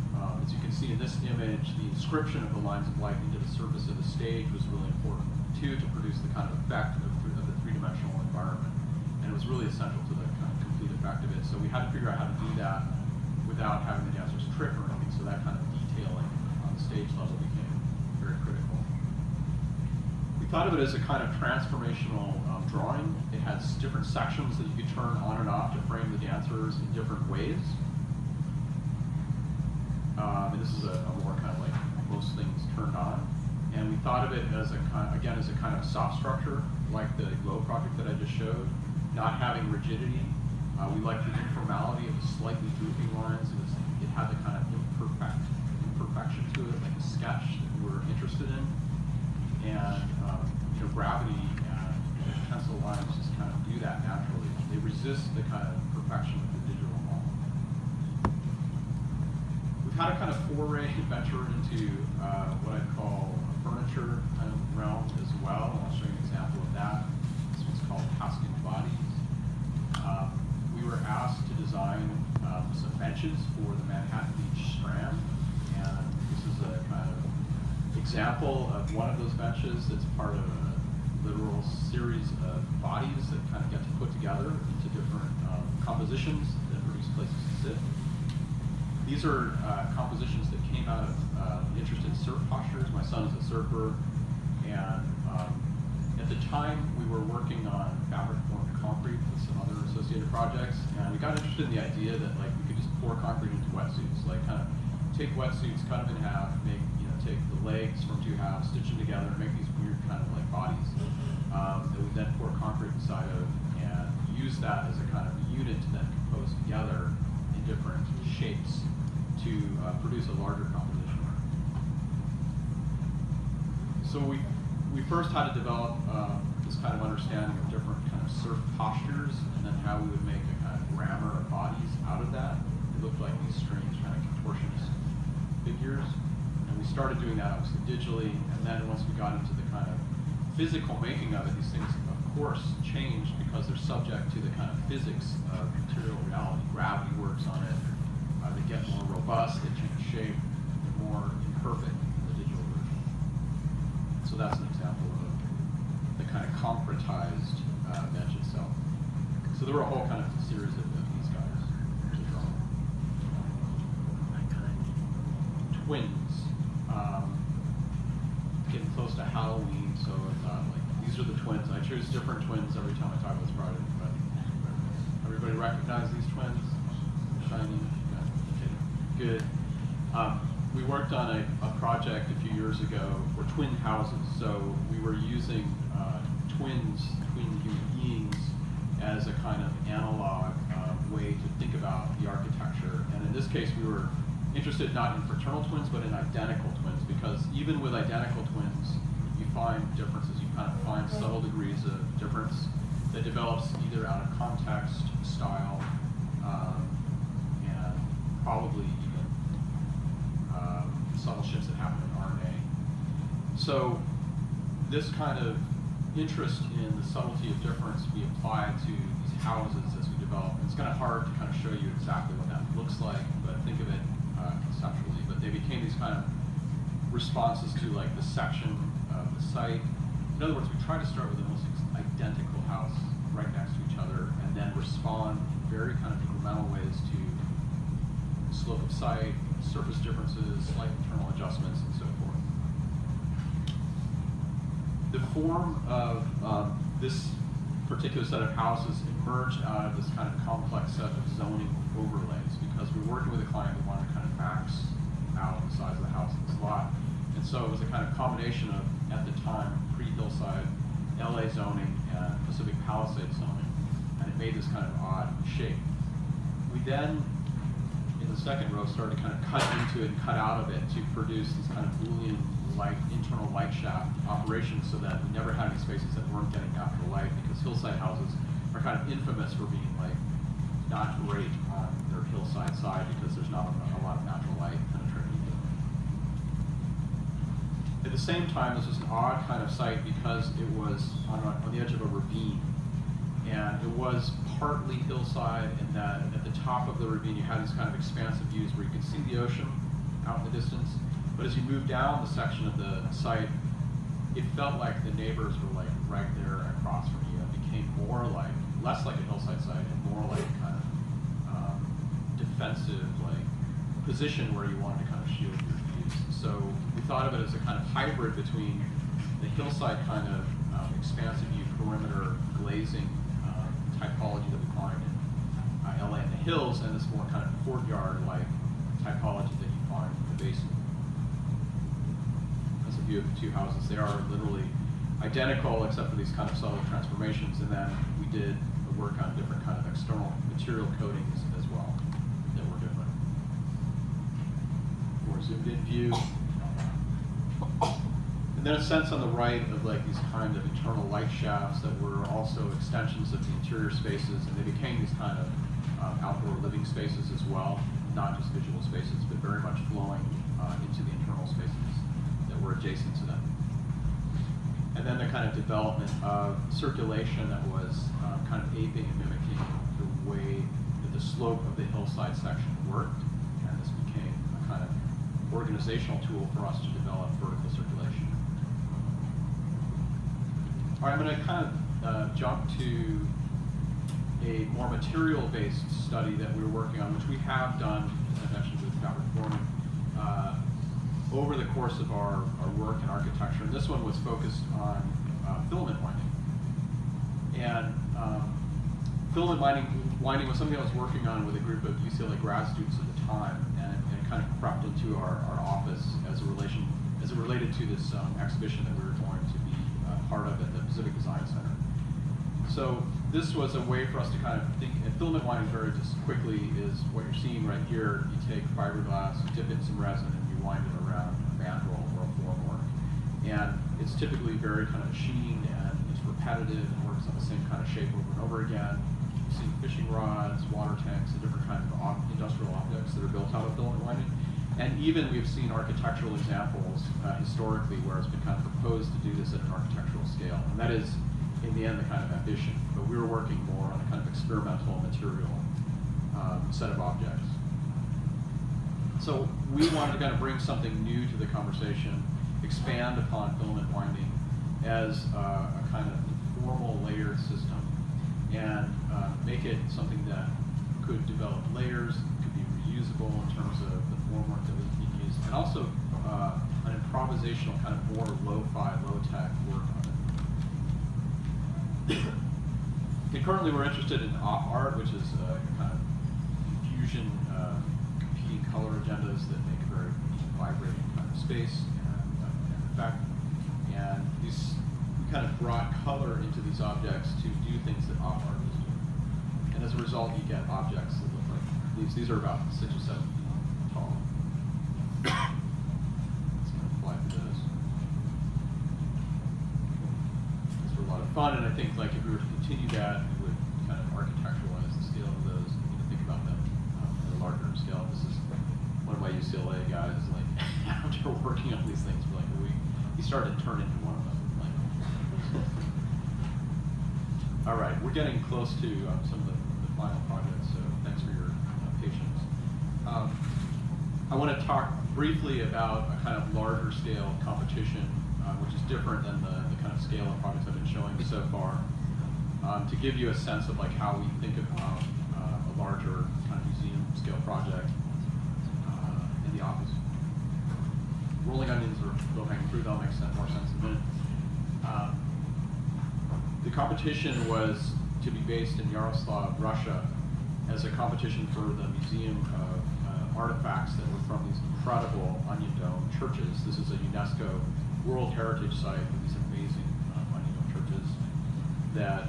B: as you can see in this image, the inscription of the lines of light into the surface of the stage was really important too to produce the kind of effect of the three-dimensional environment. And it was really essential to the kind of complete effect of it. So we had to figure out how to do that without having the dancers trip or anything. So that kind of detailing on the stage level became very critical. We thought of it as a kind of transformational drawing. It has different sections that you could turn on and off to frame the dancers in different ways. And this is a more kind of like most things turned on. And we thought of it as a kind, again, as a kind of soft structure, like the glow project that I just showed, not having rigidity. We liked the informality of the slightly drooping lines. It had the kind of imperfection to it, like a sketch that we were interested in. And gravity and pencil lines just kind of do that naturally. They resist the kind of perfection of the digital model. We've had a kind of foray venture into what I'd call a furniture kind of realm as well. I'll show you an example of that. This one's called Paskin Bodies. We were asked to design some benches for the Manhattan Beach Strand, and this is a kind of example of one of those benches that's part of a literal series of bodies that kind of get to put together into different compositions that produce places to sit. These are compositions that came out of interest in surf postures. My son is a surfer, and at the time we were working on fabric-formed concrete with some other associated projects, and we got interested in the idea that like we could just pour concrete into wetsuits, like kind of take wetsuits, cut them in half, make take the legs from two halves, stitch them together, and make these weird kind of like bodies that we then pour concrete inside of, and use that as a kind of unit to then compose together in different shapes to produce a larger composition. So we first had to develop this kind of understanding of different kind of surf postures, and then how we would make a kind of grammar of bodies out of that. It looked like these strange kind of contortionist figures. We started doing that obviously digitally, and then once we got into the kind of physical making of it, these things of course changed because they're subject to the kind of physics of material reality. Gravity works on it, they get more robust, they change shape, they're more imperfect in the digital version. So that's an example of the kind of concretized bench itself. So there were a whole kind of series of these guys to draw. Twins. Getting close to Halloween, so I thought, like, these are the twins. I choose different twins every time I talk about this project, but everybody recognize these twins? Shiny? Okay, good. We worked on a project a few years ago for twin houses. So we were using twin human beings as a kind of analog way to think about the architecture. And in this case, we were interested not in fraternal twins, but in identical twins, because even with identical twins, you find differences. You kind of find subtle degrees of difference that develops either out of context, style, and probably even subtle shifts that happen in RNA. So this kind of interest in the subtlety of difference we apply to these houses as we develop. It's kind of hard to kind of show you exactly what that looks like, but think of it conceptually. But they became these kind of responses to like the section of the site. In other words, we try to start with the most identical house right next to each other, and then respond in very kind of incremental ways to slope of site, surface differences, slight internal adjustments, and so forth. The form of this particular set of houses emerged out of this kind of complex set of zoning overlays, because we were working with a client that wanted to kind of max out the size of the house in this lot. And so it was a kind of combination of, at the time, pre-hillside LA zoning and Pacific Palisades zoning, and it made this kind of odd shape. We then, in the second row, started to kind of cut into it and cut out of it to produce this kind of Boolean internal light shaft operation, so that we never had any spaces that weren't getting natural light, because hillside houses are kind of infamous for being like not great on their hillside side because there's not a lot of natural light penetrating into them. At the same time, this was an odd kind of site because it was on the edge of a ravine, and it was partly hillside in that at the top of the ravine you had these kind of expansive views where you could see the ocean out in the distance. But as you move down the section of the site, it felt like the neighbors were like right there across from you. It became more like, less like a hillside site and more like a kind of defensive like position where you wanted to kind of shield your views. So we thought of it as a kind of hybrid between the hillside kind of expansive view perimeter glazing typology that we find in LA and the hills, and this more kind of courtyard-like typology that you find in the basin. View of the two houses. They are literally identical except for these kind of subtle transformations, and then we did work on different kind of external material coatings as well that were different. More zoomed in view. And then a sense on the right of like these kind of internal light shafts that were also extensions of the interior spaces, and they became these kind of outdoor living spaces as well, not just visual spaces, but very much flowing into the internal spaces were adjacent to them. And then the kind of development of circulation that was kind of aping and mimicking the way that the slope of the hillside section worked, and this became a kind of organizational tool for us to develop vertical circulation. All right, I'm going to kind of jump to a more material-based study that we were working on, which we have done, as I mentioned, with fabric forming, over the course of our work in architecture. And this one was focused on filament winding. And filament winding was something I was working on with a group of UCLA grad students at the time, and it kind of crept into our office as it related to this exhibition that we were going to be part of at the Pacific Design Center. So this was a way for us to kind of think, and filament winding very just quickly is what you're seeing right here. You take fiberglass, you dip it in some resin, and you wind it around a mandrel or a formwork. And it's typically very kind of sheen, and it's repetitive and works on the same kind of shape over and over again. You see fishing rods, water tanks, and different kinds of industrial objects that are built out of filament winding. And even we've seen architectural examples historically where it's been kind of proposed to do this at an architectural scale. And that is, in the end, the kind of ambition. But we were working more on a kind of experimental material set of objects. So we wanted to kind of bring something new to the conversation, expand upon filament winding as a kind of informal layered system, and make it something that could develop layers, could be reusable in terms of the formwork that was being used, and also an improvisational kind of more lo-fi, low-tech work on it. And currently we're interested in op art, which is kind of fusion, competing color agendas that make a very vibrating kind of space and effect. And we kind of brought color into these objects to do things that op art is doing. And as a result, you get objects that look like these. These are about 6 or 7 feet tall. Let's kind of fly through those. These were a lot of fun, and I think like if we were to continue that, we would kind of architecturalize the scale of those and think about them at a larger scale. This is one of my UCLA guys, like after working on these things, we're like, he started to turn into one of them. Like, all right, we're getting close to some of the final projects, so thanks for your patience. I want to talk briefly about a kind of larger scale competition, which is different than the kind of scale of projects I've been showing you so far, to give you a sense of like how we think about a larger kind of museum scale project in the office. Rolling onions or low-hanging fruit, that'll make more sense in a minute. The competition was to be based in Yaroslav, Russia, as a competition for the Museum of Artifacts that were from these incredible onion dome churches. This is a UNESCO World Heritage Site with these amazing onion dome churches that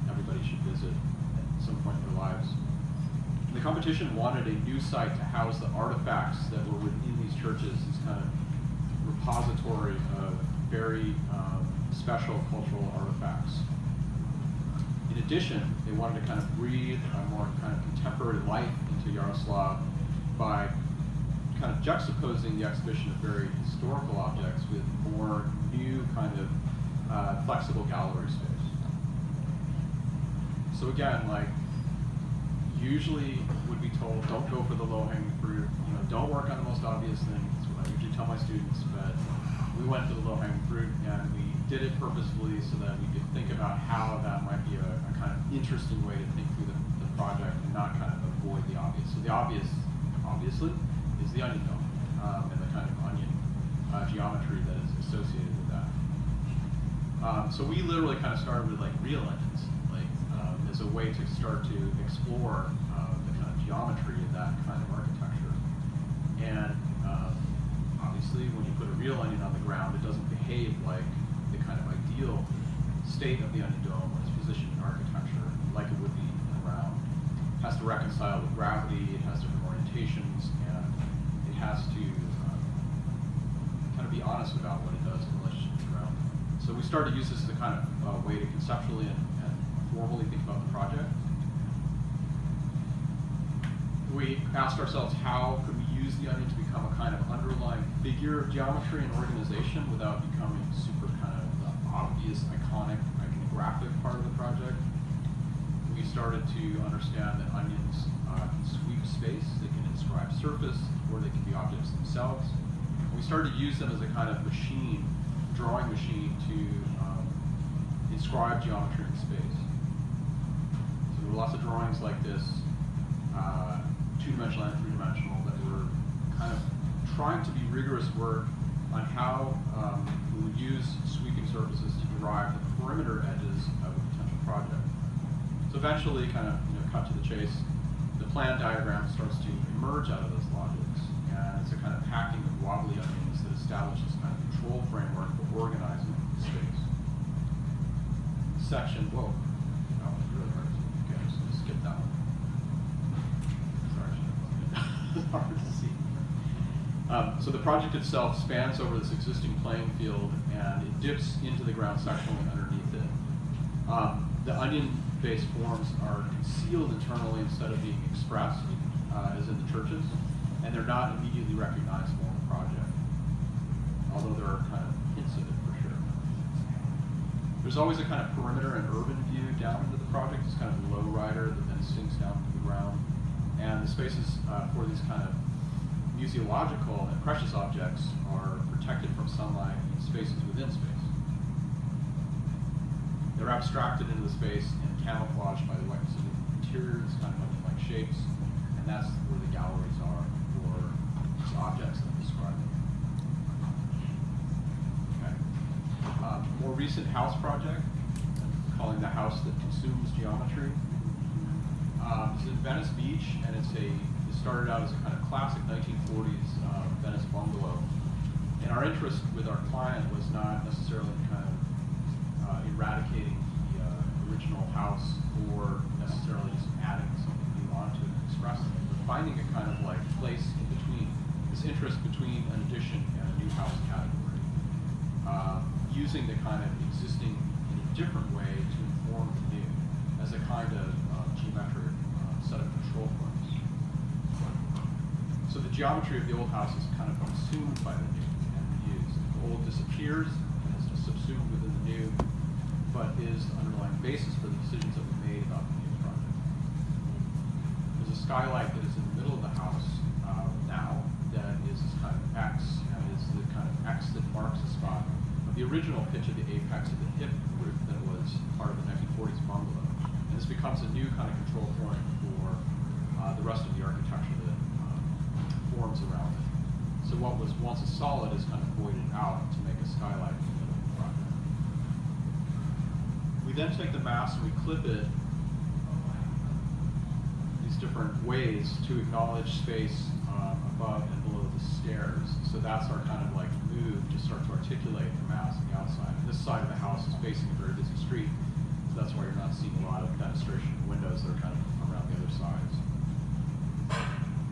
B: everybody should visit at some point in their lives. The competition wanted a new site to house the artifacts that were within these churches, this kind of repository of very special cultural artifacts. In addition, they wanted to kind of breathe a more kind of contemporary life into Yaroslav by kind of juxtaposing the exhibition of very historical objects with more new kind of flexible gallery space. So again, like, usually would be told, don't go for the low-hanging fruit, don't work on the most obvious thing. That's what I usually tell my students, but we went for the low-hanging fruit, and we did it purposefully so that we could think about how that might be a kind of interesting way to think through the project and not kind of avoid the obvious. So the obvious, obviously, is the onion dome and the kind of onion geometry that is associated with that. So we literally kind of started with like real onions, like as a way to start to explore the kind of geometry of that kind of architecture. And obviously, when you put a real onion on the ground, it doesn't behave like the kind of ideal state of the onion dome when it's positioned in architecture, like it would be in the ground. It has to reconcile with gravity, it has different orientations, and it has to kind of be honest about what it does in relation to the ground. So we started to use this as a kind of way to conceptually and formally think about the project. We asked ourselves, how could we use the onion to become a kind of underlying figure of geometry and organization without becoming super kind of obvious, iconic, iconographic part of the project. We started to understand that onions can sweep space, they can inscribe surface, or they can be objects themselves. We started to use them as a kind of machine, drawing machine, to inscribe geometry in space. So there were lots of drawings like this, two-dimensional and three-dimensional, that were kind of trying to be rigorous work on how we would use sweeping surfaces to derive the perimeter edges of a potential project. So eventually, kind of cut to the chase, the plan diagram starts to emerge out of those logics, and it's a kind of packing of wobbly onions that establishes kind of control framework for organizing space. Section, whoa, that was really hard. Okay, I'm just going to skip that one. Sorry, it's hard to see. So the project itself spans over this existing playing field, and it dips into the ground sectionally underneath it. The onion-based forms are concealed internally instead of being expressed, as in the churches, and they're not immediately recognizable in the project, although there are kind of hints of it for sure. There's always a kind of perimeter and urban view down into the project. It's kind of a low rider that then sinks down to the ground, and the spaces for these kind of museological and precious objects are protected from sunlight in spaces within space. They're abstracted into the space and camouflaged by the light. So the interior is kind of onion-like shapes, and that's where the galleries are for these objects that I'm describing. Okay. More recent house project, I'm calling the house that consumes geometry. It's in Venice Beach, and it started out as a kind of classic 1940s Venice bungalow. And our interest with our client was not necessarily kind of eradicating the original house or necessarily just adding something new onto it and expressing it, but finding a kind of like place in between, this interest between an addition and a new house category. Using the kind of existing in a different way to inform the new as a kind of geometric set of control points. So the geometry of the old house is kind of consumed by the new and reused. The old disappears and is just subsumed within the new, but is the underlying basis for the decisions that we made about the new project. There's a skylight that is in the middle of the house now that is this kind of X, and is the kind of X that marks the spot of the original pitch of the apex of the hip roof that was part of the 1940s bungalow. And this becomes a new kind of control point for the rest of the architecture that forms around it. So what was once a solid is kind of voided out to make a skylight in the middle of the project. We then take the mast and we clip it these different ways to acknowledge space above and below the stairs. So that's our kind of like move to start to articulate the mast on the outside. And this side of the house is facing a very busy street, so that's why you're not seeing a lot of fenestration windows that are kind of around the other sides.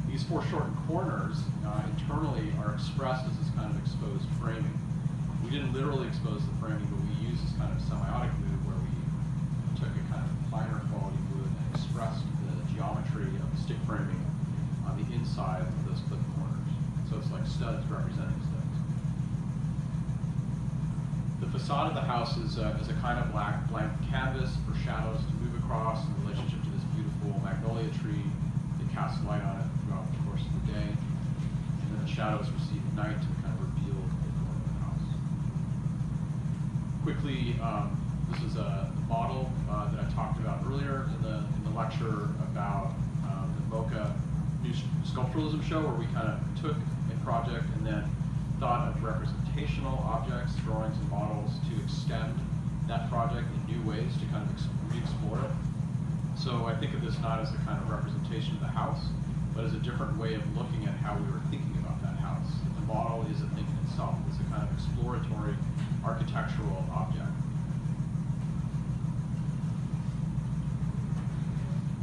B: These foreshortened corners internally are expressed as this kind of exposed framing. We didn't literally expose the framing, but we used this kind of semiotic move where we took a kind of finer quality wood and expressed the geometry of the stick framing on the inside of those clip corners. So it's like studs representing studs. The facade of the house is a kind of blank canvas for shadows to move across in relationship to this beautiful magnolia tree that casts light on it throughout the course of the day. And then the shadows receive at night to kind of reveal the form of the house. Quickly, this is a model that I talked about earlier in the lecture about the MoCA New Sculpturalism show, where we kind of took a project and then thought of representational objects, drawings, and models to extend that project in new ways to kind of re-explore it. So I think of this not as a kind of representation of the house, but as a different way of looking at how we were thinking about that house. The model is a thing in itself. It's a kind of exploratory architectural object.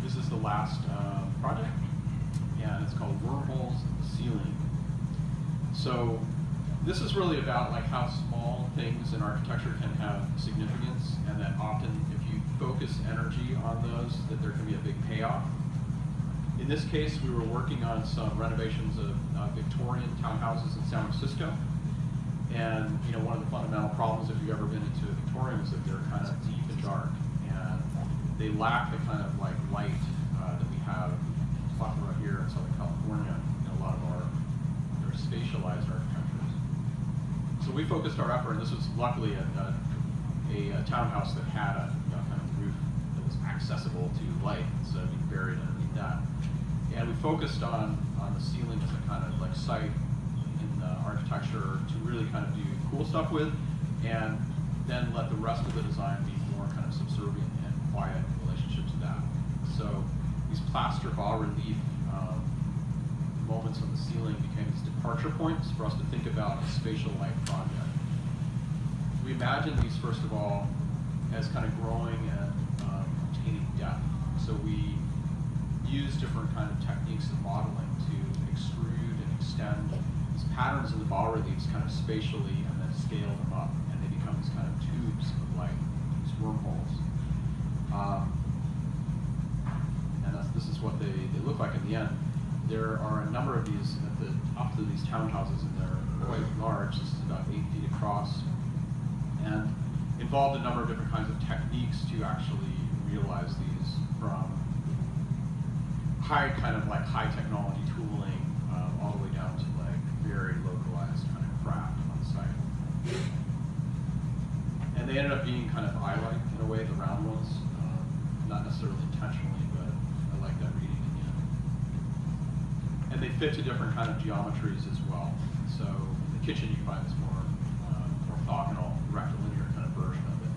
B: This is the last project, and it's called Wormholes in the Ceiling. So this is really about like how small things in architecture can have significance, and that often if you focus energy on those, that there can be a big payoff. In this case, we were working on some renovations of Victorian townhouses in San Francisco. And you know, one of the fundamental problems, if you've ever been into a Victorian, is that they're kind of deep and dark, and they lack the kind of like light that we have plethora here in Southern California in a lot of our very spatialized architectures. So we focused our effort, and this was luckily a townhouse that had a kind of roof that was accessible to light instead of being buried underneath that. And we focused on the ceiling as a kind of like site in the architecture to really kind of do cool stuff with, and then let the rest of the design be more kind of subservient and quiet in relationship to that. So these plaster bas-relief moments on the ceiling became these departure points for us to think about a spatial light project. We imagined these, first of all, as kind of growing and obtaining depth. So we use different kind of techniques of modeling to extrude and extend these patterns in the bas-reliefs kind of spatially, and then scale them up, and they become these kind of tubes of light, these wormholes. And this is what they look like in the end. There are a number of these at the top of these townhouses, and they're quite large. This is about 8 feet across, and involved a number of different kinds of techniques to actually realize these, from high technology tooling all the way down to like very localized kind of craft on the site. And they ended up being kind of eye-like in a way, the round ones, not necessarily intentionally, but I like that reading again. And they fit to different kind of geometries as well. So in the kitchen you find this more orthogonal, rectilinear kind of version of it.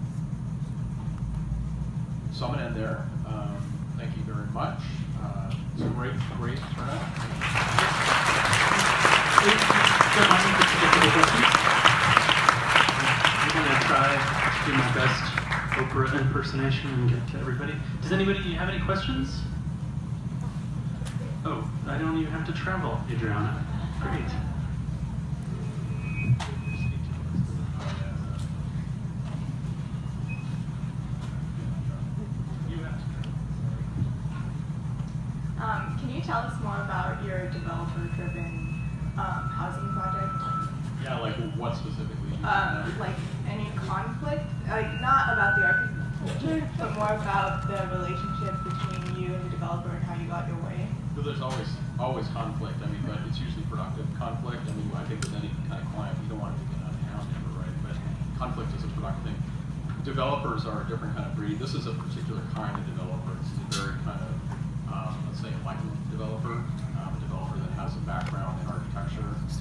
B: So I'm going to end there. Thank you very much. It's a great turnout.
C: I'm going to try to do my best Oprah impersonation and get to everybody. Does anybody have any questions? Oh, I don't even have to travel, Adriana. Great.
D: Can you tell us more about your developer-driven housing project?
B: Yeah, like what specifically?
D: Like any conflict, like not about the architecture, but more about the relationship between you and the developer and how you got your way.
B: So there's always conflict. I mean, but it's usually productive conflict. I mean, I think with any kind of client, you don't want to get out of hand ever, right? But conflict is a productive thing. Developers are a different kind of breed. This is a particular kind of developer. This is a very kind of let's say enlightened developer, a developer that has a background in architecture, is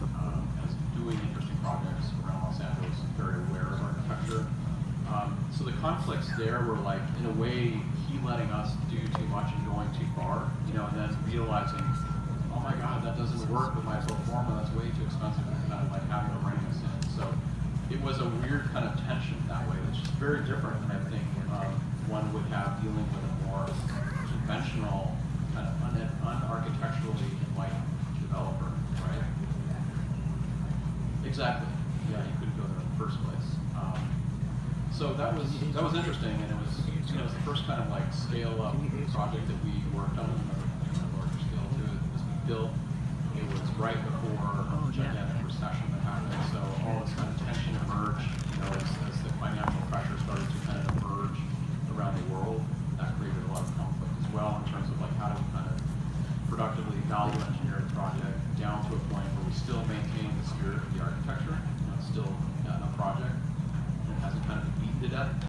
B: doing interesting projects around Los Angeles, very aware of architecture. So the conflicts there were like, in a way, he letting us do too much and going too far, you know, and then realizing, oh my God, that doesn't work with my pro forma, that's way too expensive, and kind of like having to rein us in. So it was a weird kind of tension that way, which is very different than I think one would have dealing with a more conventional, kind of unarchitecturally enlightened developer, right? Exactly. Yeah, you couldn't go there in the first place. So that was interesting, and it was, you know, it was the first kind of like scale up project that we worked on, a larger scale too. As we built, it was right before a gigantic recession that happened, so all this